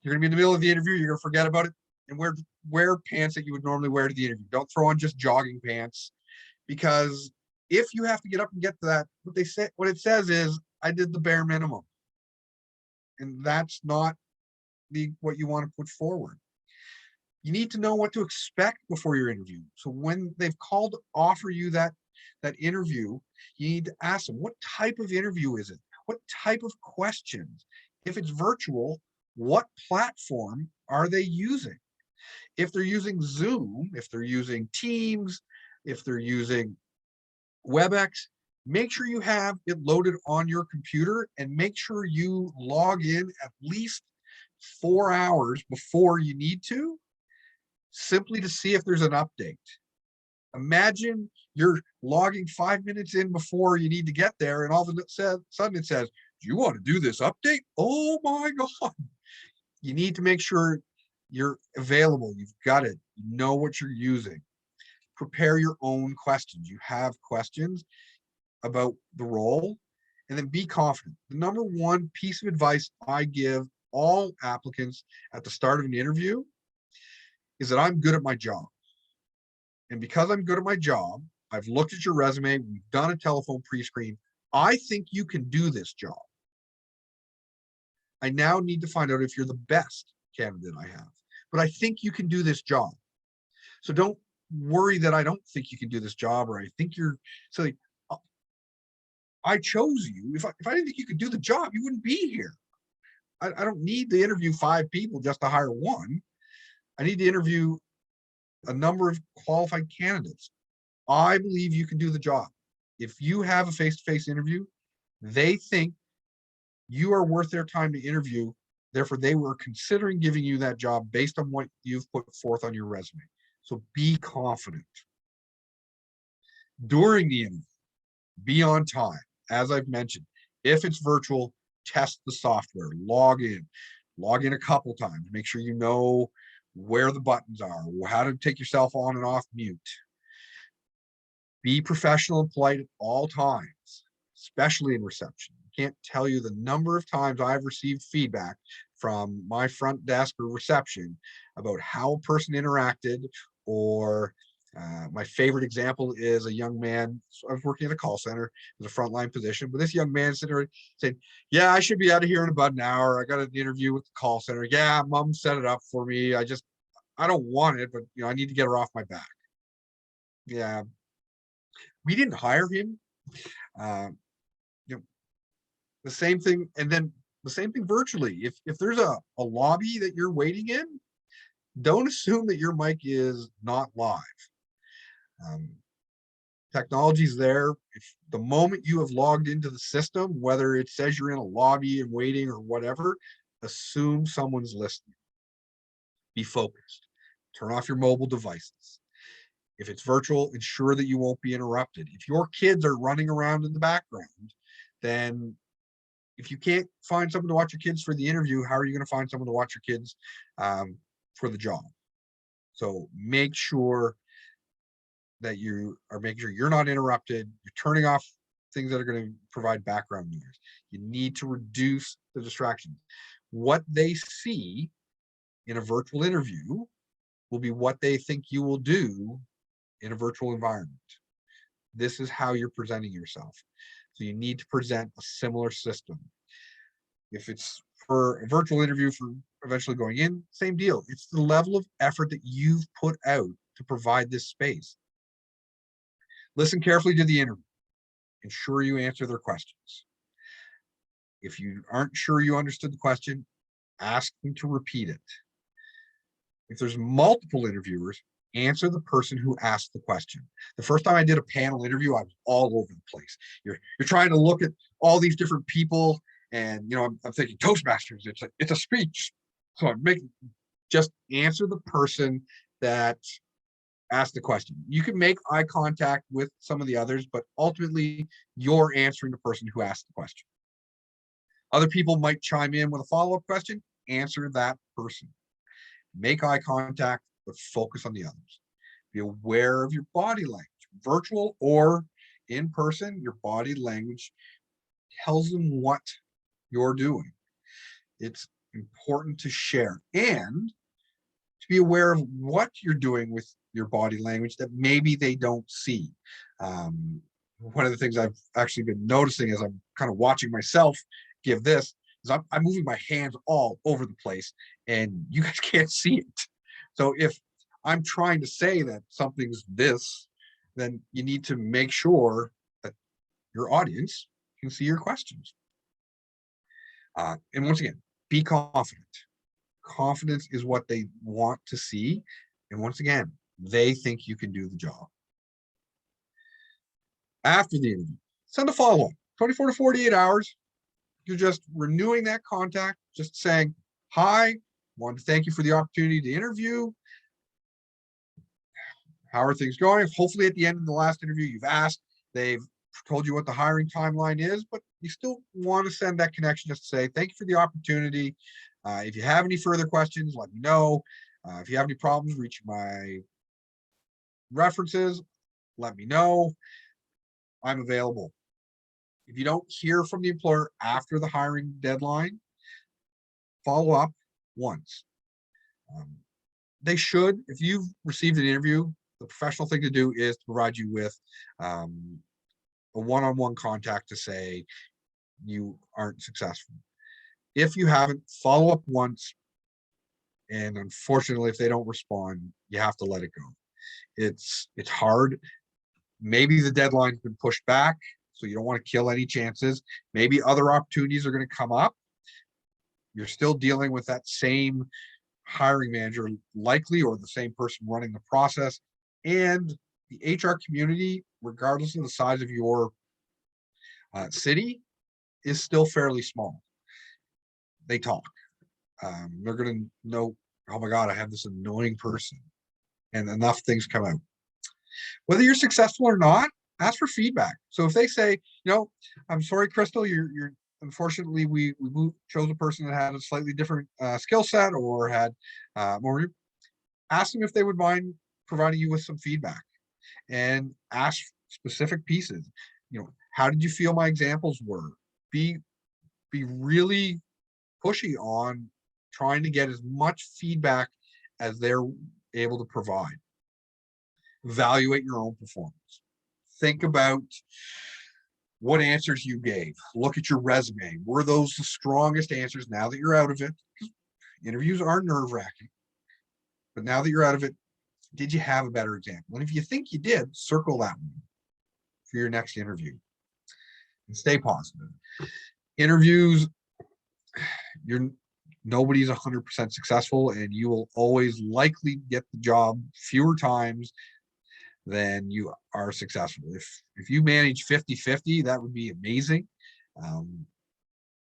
You're going to be in the middle of the interview. You're going to forget about it, and wear pants that you would normally wear to the interview. Don't throw on just jogging pants, because if you have to get up and get to that, what it says is, I did the bare minimum. And that's not what you want to put forward. You need to know what to expect before your interview. So when they've called to offer you that interview, you need to ask them, what type of interview is it? What type of questions? If it's virtual, what platform are they using? If they're using Zoom, if they're using Teams, if they're using WebEx, make sure you have it loaded on your computer, and make sure you log in at least 4 hours before you need to, simply to see if there's an update. Imagine you're logging 5 minutes in before you need to get there, and all of a sudden it says, do you want to do this update? Oh my God. You need to make sure you're available. You've got it. You know what you're using. Prepare your own questions. You have questions about the role, and then be confident. The number one piece of advice I give all applicants at the start of an interview is that I'm good at my job. And because I'm good at my job, I've looked at your resume, we've done a telephone pre-screen. I think you can do this job. I now need to find out if you're the best candidate I have, but I think you can do this job. So don't worry that I don't think you can do this job, or I think you're silly. I chose you. If I didn't think you could do the job, you wouldn't be here. I don't need to interview 5 people just to hire one. I need to interview a number of qualified candidates. I believe you can do the job. If you have a face-to-face interview, they think you are worth their time to interview. Therefore, they were considering giving you that job based on what you've put forth on your resume. So be confident. During the interview, be on time. As I've mentioned, if it's virtual, test the software, log in a couple times, make sure you know where the buttons are, how to take yourself on and off mute. Be professional and polite at all times, especially in reception. I can't tell you the number of times I've received feedback from my front desk or reception about how a person interacted, or my favorite example is a young man. I was working at a call center, it was a frontline position, but this young man sitting there saying, yeah, I should be out of here in about an hour. I got an interview with the call center. Yeah, mom set it up for me. I don't want it, but I need to get her off my back. Yeah, we didn't hire him. The same thing, and then the same thing virtually. If there's a lobby that you're waiting in, don't assume that your mic is not live. Technology's there. If the moment you have logged into the system, whether it says you're in a lobby and waiting or whatever, assume someone's listening. Be focused. Turn off your mobile devices. If it's virtual, ensure that you won't be interrupted. If your kids are running around in the background, then if you can't find someone to watch your kids for the interview, how are you going to find someone to watch your kids for the job? So make sure that you are making sure you're not interrupted. You're turning off things that are going to provide background noise. You need to reduce the distractions. What they see in a virtual interview will be what they think you will do in a virtual environment. This is how you're presenting yourself. So you need to present a similar system. If it's for a virtual interview for eventually going in, same deal. It's the level of effort that you've put out to provide this space. Listen carefully to the interview. Ensure you answer their questions. If you aren't sure you understood the question, ask them to repeat it. If there's multiple interviewers, answer the person who asked the question. The first time I did a panel interview, I was all over the place. You're trying to look at all these different people, and I'm thinking Toastmasters. It's a speech, so I'm making just answer the person that asked the question. You can make eye contact with some of the others, but ultimately you're answering the person who asked the question. Other people might chime in with a follow-up question. Answer that person. Make eye contact, but focus on the others. Be aware of your body language, virtual or in person. Your body language tells them what you're doing. It's important to share and to be aware of what you're doing with your body language that maybe they don't see. One of the things I've actually been noticing as I'm kind of watching myself give this is I'm moving my hands all over the place, and you guys can't see it. So if I'm trying to say that something's this, then you need to make sure that your audience can see your questions. And once again, be confident. Confidence is what they want to see. And once again, they think you can do the job. After the interview, send a follow-up. 24 to 48 hours. You're just renewing that contact, just saying, hi, wanted to thank you for the opportunity to interview. How are things going? Hopefully at the end of the last interview, you've asked, they've told you what the hiring timeline is, but you still want to send that connection just to say, thank you for the opportunity. If you have any further questions, let me know. If you have any problems reaching my references, let me know. I'm available. If you don't hear from the employer after the hiring deadline, follow up once. They should, if you've received an interview, the professional thing to do is to provide you with a one-on-one contact to say you aren't successful. If you haven't, follow up once, and unfortunately, if they don't respond, you have to let it go. It's hard. Maybe the deadline's been pushed back, so you don't want to kill any chances. Maybe other opportunities are going to come up. You're still dealing with that same hiring manager, likely, or the same person running the process. And the HR community, regardless of the size of your city, is still fairly small. They talk. They're going to know, oh my God, I have this annoying person. and enough things come out. Whether you're successful or not, ask for feedback. So if they say, I'm sorry, Crystal, you're unfortunately we chose a person that had a slightly different skill set or had more, ask them if they would mind providing you with some feedback, and ask specific pieces. How did you feel my examples were? Be really pushy on trying to get as much feedback as they're able to provide. Evaluate your own performance. Think about what answers you gave. Look at your resume. Were those the strongest answers now that you're out of it? Interviews are nerve-wracking, but now that you're out of it, did you have a better example? And if you think you did, circle that one for your next interview. And stay positive. Interviews, nobody's 100% successful, and you will always likely get the job fewer times than you are successful. If you manage 50-50, that would be amazing.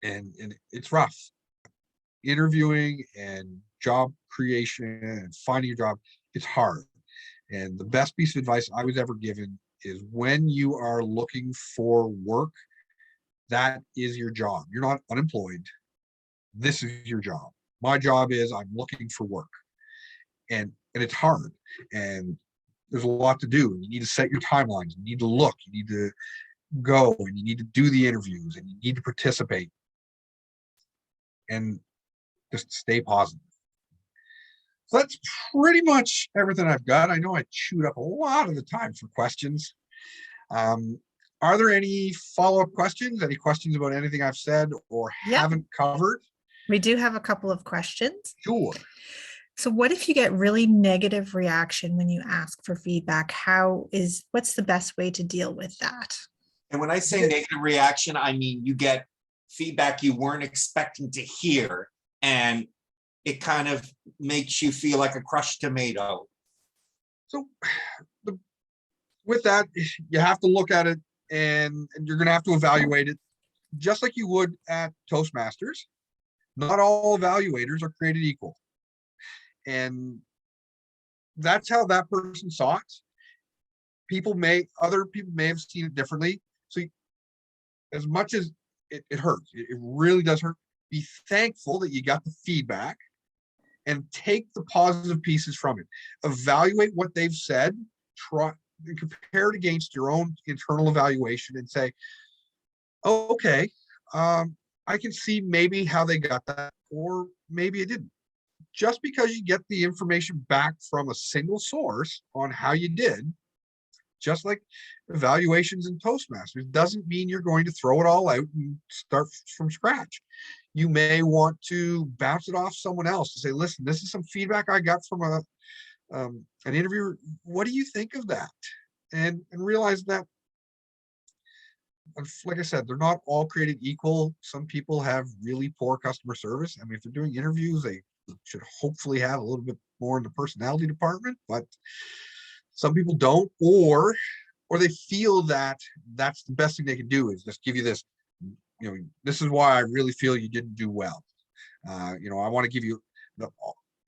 And it's rough. Interviewing and job creation and finding a job, it's hard. And the best piece of advice I was ever given is when you are looking for work, that is your job. You're not unemployed. This is your job. My job is I'm looking for work. And it's hard. And there's a lot to do. You need to set your timelines. You need to look. You need to go, and you need to do the interviews, and you need to participate. And just stay positive. So that's pretty much everything I've got. I know I chewed up a lot of the time for questions. Are there any follow-up questions? Any questions about anything I've said or haven't covered? We do have a couple of questions. Sure. So what if you get really negative reaction when you ask for feedback? What's the best way to deal with that? And when I say negative reaction, I mean you get feedback you weren't expecting to hear, and it kind of makes you feel like a crushed tomato. So with that, you have to look at it, and you're going to have to evaluate it just like you would at Toastmasters. Not all evaluators are created equal. And that's how that person saw it. Other people may have seen it differently. So as much as it hurts, it really does hurt, be thankful that you got the feedback and take the positive pieces from it. Evaluate what they've said, try and compare it against your own internal evaluation and say, oh, okay, I can see maybe how they got that, or maybe it didn't. Just because you get the information back from a single source on how you did, just like evaluations in Toastmasters, doesn't mean you're going to throw it all out and start from scratch. You may want to bounce it off someone else to say, listen, this is some feedback I got from an interviewer. What do you think of that? And realize that, like I said, they're not all created equal. Some people have really poor customer service. I mean, if they're doing interviews, they should hopefully have a little bit more in the personality department, but some people don't, or they feel that that's the best thing they can do is just give you this, this is why I really feel you didn't do well. I want to give you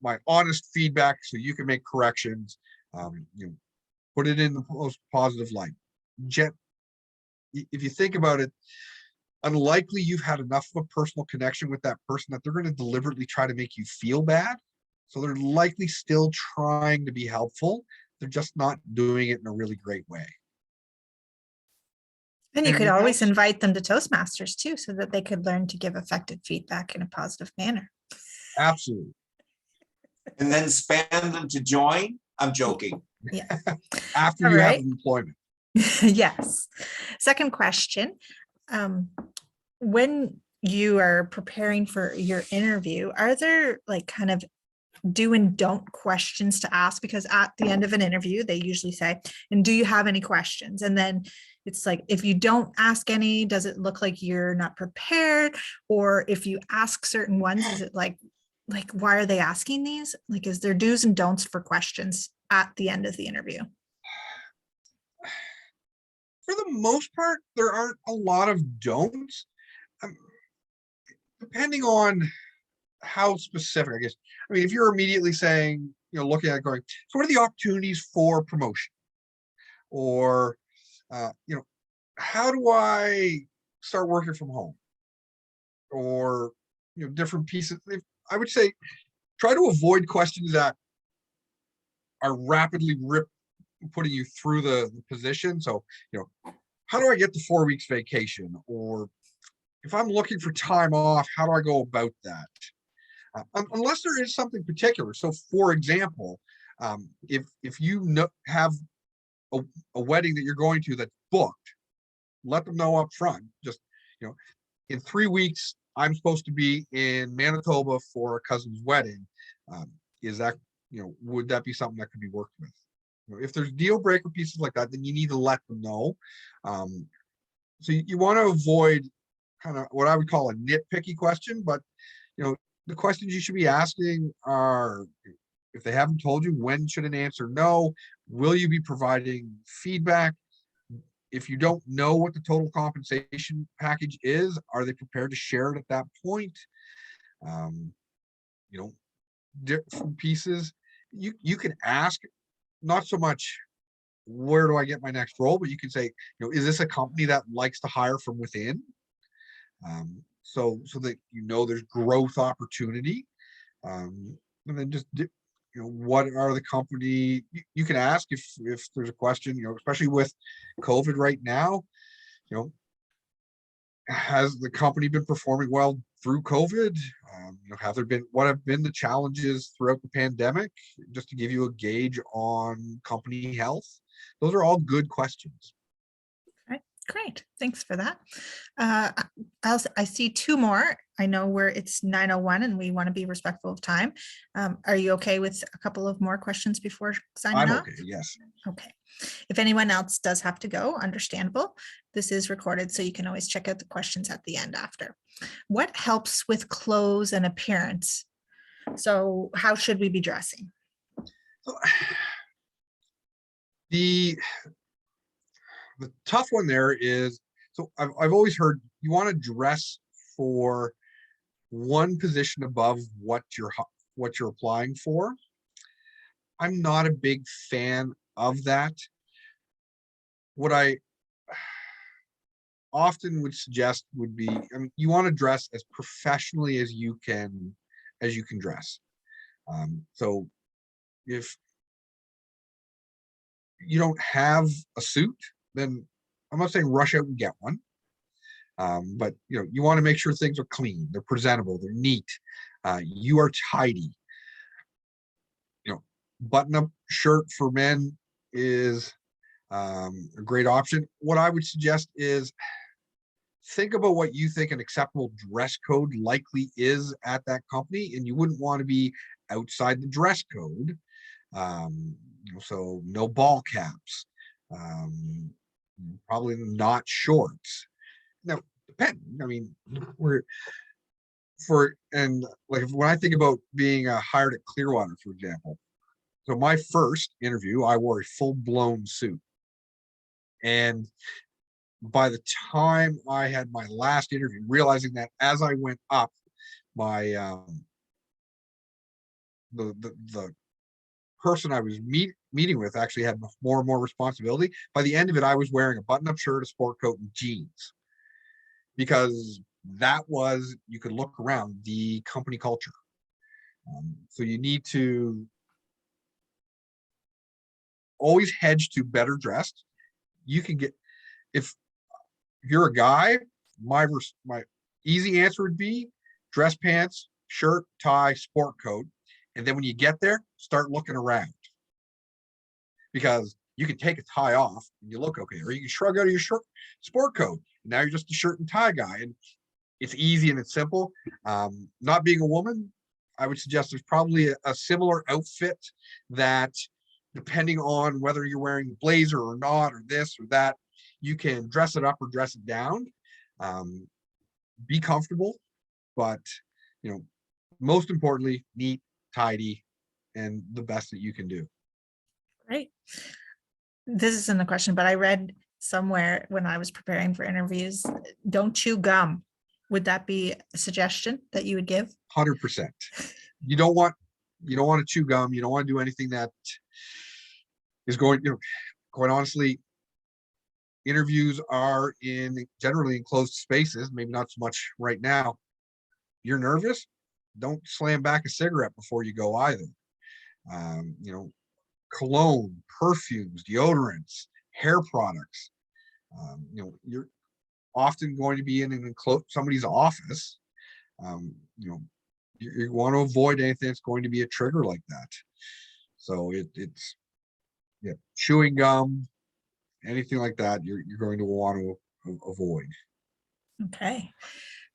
my honest feedback so you can make corrections. Put it in the most positive light. If you think about it, unlikely you've had enough of a personal connection with that person that they're going to deliberately try to make you feel bad. So they're likely still trying to be helpful. They're just not doing it in a really great way. And you could always invite them to Toastmasters too, so that they could learn to give effective feedback in a positive manner. Absolutely. And then spam them to join. I'm joking. Yeah. After you have employment. Yes. Second question. When you are preparing for your interview, are there like kind of do and don't questions to ask? Because at the end of an interview, they usually say, and do you have any questions? And then it's like, if you don't ask any, does it look like you're not prepared? Or if you ask certain ones, is it like, why are they asking these? Like, is there do's and don'ts for questions at the end of the interview? For the most part, there aren't a lot of don'ts. Depending on how specific, I guess. I mean, if you're immediately saying, looking at it going, so what are the opportunities for promotion? Or, how do I start working from home? Or, different pieces. I would say try to avoid questions that are rapidly putting you through the position. So, how do I get the 4 weeks vacation? Or if I'm looking for time off, how do I go about that? Unless there is something particular. So, for example, if you have a wedding that you're going to that's booked, let them know up front. Just, in 3 weeks, I'm supposed to be in Manitoba for a cousin's wedding. Is that, would that be something that could be worked with? If there's deal breaker pieces like that, then you need to let them know. So you want to avoid kind of what I would call a nitpicky question, but the questions you should be asking are, if they haven't told you, when should an answer know? Will you be providing feedback? If you don't know what the total compensation package is, are they prepared to share it at that point? Different pieces. You can ask, not so much where do I get my next role, but you can say, is this a company that likes to hire from within? So that there's growth opportunity. And then just what are the company, you can ask if there's a question, especially with COVID right now, has the company been performing well through COVID? What have been the challenges throughout the pandemic, just to give you a gauge on company health? Those are all good questions. Great, thanks for that. I see two more. I know it's 9:01 and we want to be respectful of time. Are you okay with a couple of more questions before signing I'm off? okay, yes. Okay. If anyone else does have to go, understandable. This is recorded, so you can always check out the questions at the end after. What helps with clothes and appearance? So how should we be dressing? So, the tough one there is, so I've always heard you want to dress for one position above what you're applying for. I'm not a big fan of that. What I often would suggest would be, you want to dress as professionally as you can dress. So if you don't have a suit, then I'm not saying rush out and get one. But you want to make sure things are clean, they're presentable, they're neat, you are tidy. Button-up shirt for men is a great option. What I would suggest is think about what you think an acceptable dress code likely is at that company, and you wouldn't want to be outside the dress code. So no ball caps, probably not shorts. Now, depending, when I think about being hired at Clearwater, for example, so my first interview, I wore a full-blown suit. And by the time I had my last interview, realizing that as I went up, my the person I was meeting with actually had more and more responsibility. By the end of it, I was wearing a button-up shirt, a sport coat, and jeans, because that was, you could look around, the company culture. So you need to always hedge to better dressed. You can get, if you're a guy, my easy answer would be dress pants, shirt, tie, sport coat. And then when you get there, start looking around, because you can take a tie off and you look okay, or you can shrug out of your shirt, sport coat. And now you're just a shirt and tie guy. And it's easy and it's simple. Not being a woman, I would suggest there's probably a similar outfit that, depending on whether you're wearing a blazer or not, or this or that, you can dress it up or dress it down. Be comfortable, but most importantly, neat, tidy, and the best that you can do. Right. This isn't a question, but I read somewhere when I was preparing for interviews, don't chew gum. Would that be a suggestion that you would give? 100%. You don't want to chew gum. You don't want to do anything that is going, quite honestly, interviews are generally in closed spaces, maybe not so much right now. You're nervous, don't slam back a cigarette before you go either. Cologne, perfumes, deodorants, hair products. You're often going to be in somebody's office. You want to avoid anything that's going to be a trigger like that. So it's chewing gum, anything like that, you're going to want to avoid. Okay.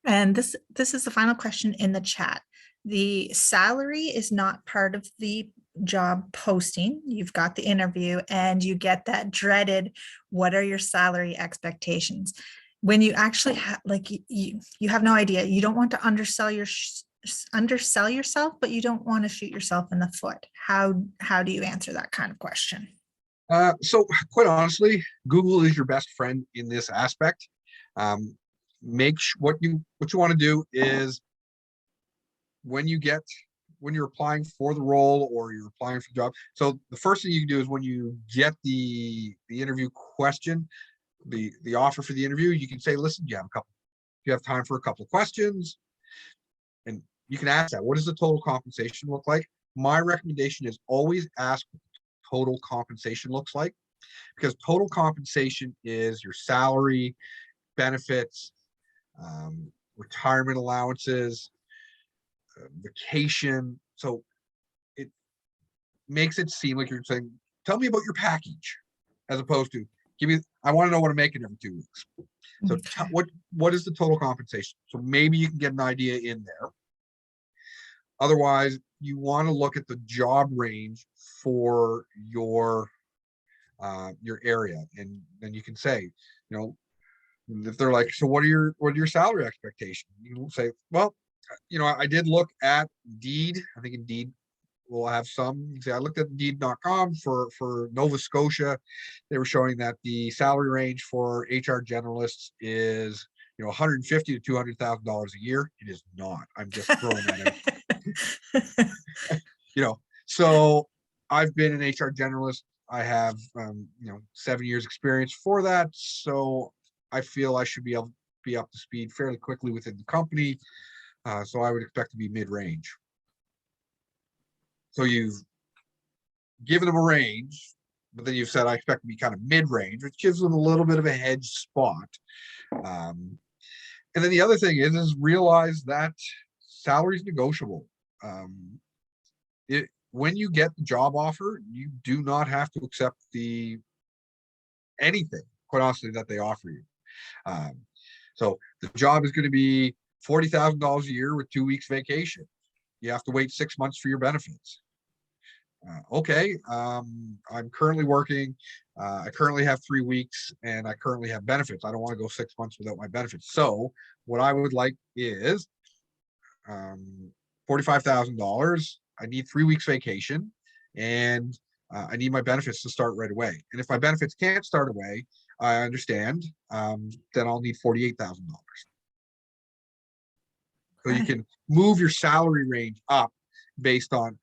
And this is the final question in the chat. The salary is not part of the job posting. You've got the interview and you get that dreaded, what are your salary expectations? When you actually you have no idea. You don't want to undersell yourself, but you don't want to shoot yourself in the foot. How do you answer that kind of question? So quite honestly, Google is your best friend in this aspect. What you want to do is when you're applying for the role or you're applying for the job. So the first thing you can do is when you get the interview question, the offer for the interview, you can say, listen, you have time for a couple of questions, and you can ask that. What does the total compensation look like? My recommendation is always ask what the total compensation looks like, because total compensation is your salary, benefits, retirement allowances, vacation. So it makes it seem like you're saying, tell me about your package, as opposed to I want to know what I'm making every 2 weeks. So Okay. what is the total compensation? So maybe you can get an idea in there. Otherwise, you want to look at the job range for your area, and then you can say, if they're like, so what are your salary expectations? You say, well, I did look at Indeed. I think Indeed will have some. You say, I looked at Indeed.com for Nova Scotia. They were showing that the salary range for HR generalists is $150,000 to $200,000 a year. It is not. I'm just throwing that out. So I've been an HR generalist. I have 7 years experience for that. So I feel I should be able to be up to speed fairly quickly within the company. So I would expect to be mid-range. So you've given them a range, but then you've said I expect to be kind of mid-range, which gives them a little bit of a hedge spot. And then the other thing is realize that salary is negotiable. When you get the job offer, you do not have to accept anything, quite honestly, that they offer you. So the job is going to be $40,000 a year with 2 weeks vacation. You have to wait 6 months for your benefits. Okay, I'm currently working. I currently have 3 weeks and I currently have benefits. I don't want to go 6 months without my benefits. So what I would like is $45,000. I need 3 weeks vacation, and I need my benefits to start right away. And if my benefits can't start away, I understand. Then I'll need $48,000. So you can move your salary range up based on,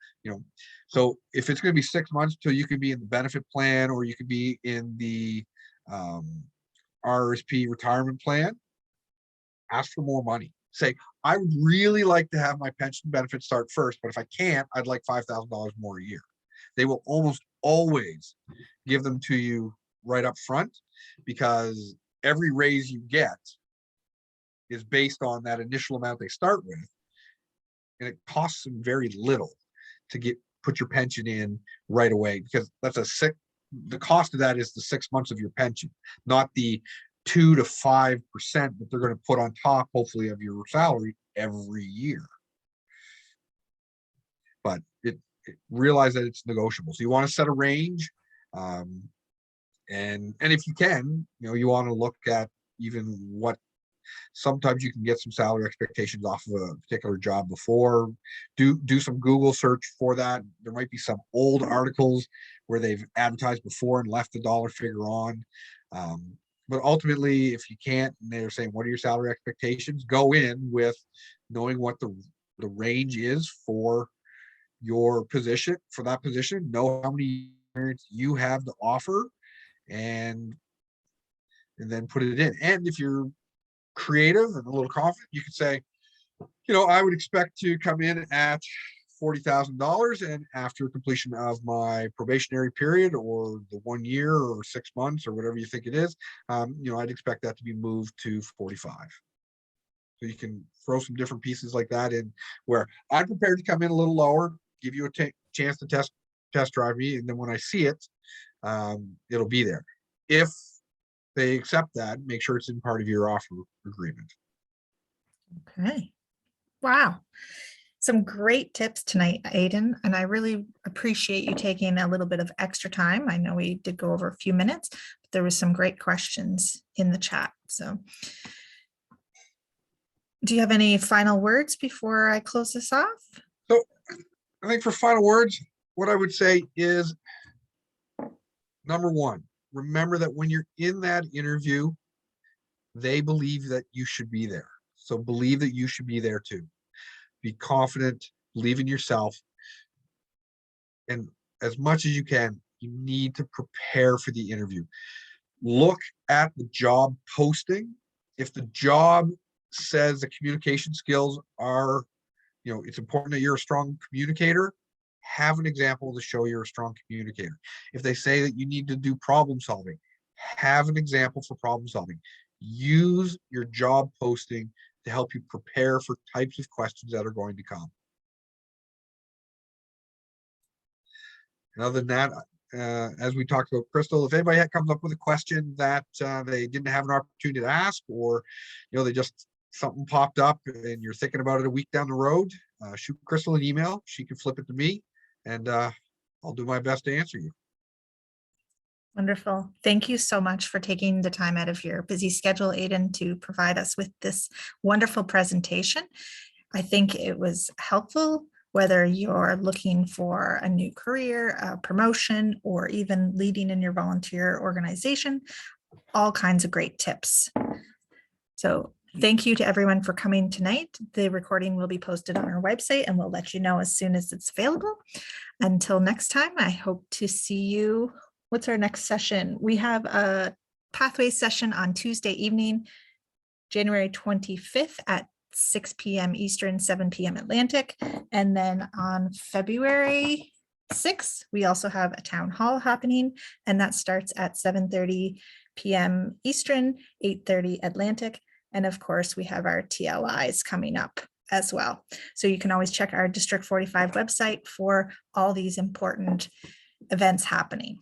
so if it's going to be 6 months till you could be in the benefit plan, or you could be in the RRSP retirement plan, ask for more money. Say, I would really like to have my pension benefits start first, but if I can't, I'd like $5,000 more a year. They will almost always give them to you right up front, because every raise you get is based on that initial amount they start with, and it costs them very little to put your pension in right away, because the cost of that is the 6 months of your pension, not the 2 to 5% that they're going to put on top, hopefully, of your salary every year. But realize that it's negotiable. So you want to set a range, and if you can, you want to look at even what. Sometimes you can get some salary expectations off of a particular job before. Do some Google search for that. There might be some old articles where they've advertised before and left the dollar figure on. But ultimately, if you can't, and they're saying, what are your salary expectations? Go in with knowing what the range is for your position, for that position, know how many experience you have to offer, and then put it in. And if you're creative and a little confident, you could say, I would expect to come in at $40,000, and after completion of my probationary period, or the 1 year or 6 months or whatever you think it is, I'd expect that to be moved to 45. So you can throw some different pieces like that in, where I'm prepared to come in a little lower, give you a chance to test drive me, and then when I see it, it'll be there. If they accept that, make sure it's in part of your offer agreement. Okay. Wow. Some great tips tonight, Aidan, and I really appreciate you taking a little bit of extra time. I know we did go over a few minutes, but there was some great questions in the chat. So do you have any final words before I close this off? So I think for final words, what I would say is, number one, remember that when you're in that interview, they believe that you should be there. So believe that you should be there too. Be confident, believe in yourself. And as much as you can, you need to prepare for the interview. Look at the job posting. If the job says the communication skills are, it's important that you're a strong communicator, have an example to show you're a strong communicator. If they say that you need to do problem solving, have an example for problem solving. Use your job posting to help you prepare for types of questions that are going to come. And other than that, as we talked about, Crystal, if anybody comes up with a question that they didn't have an opportunity to ask, or they just something popped up and you're thinking about it a week down the road, shoot Crystal an email. She can flip it to me, and I'll do my best to answer you. Wonderful. Thank you so much for taking the time out of your busy schedule, Aidan, to provide us with this wonderful presentation. I think it was helpful, whether you're looking for a new career, a promotion, or even leading in your volunteer organization. All kinds of great tips. So thank you to everyone for coming tonight. The recording will be posted on our website, and we'll let you know as soon as it's available. Until next time, I hope to see you. What's our next session? We have a Pathways session on Tuesday evening, January 25th at 6 p.m. Eastern, 7 p.m. Atlantic. And then on February 6th, we also have a town hall happening, and that starts at 7:30 p.m. Eastern, 8:30 Atlantic. And of course, we have our TLIs coming up as well. So you can always check our District 45 website for all these important events happening.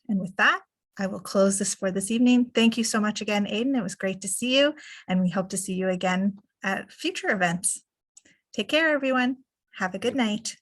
And with that, I will close this for this evening. Thank you so much again, Aidan. It was great to see you, and we hope to see you again at future events. Take care, everyone. Have a good night.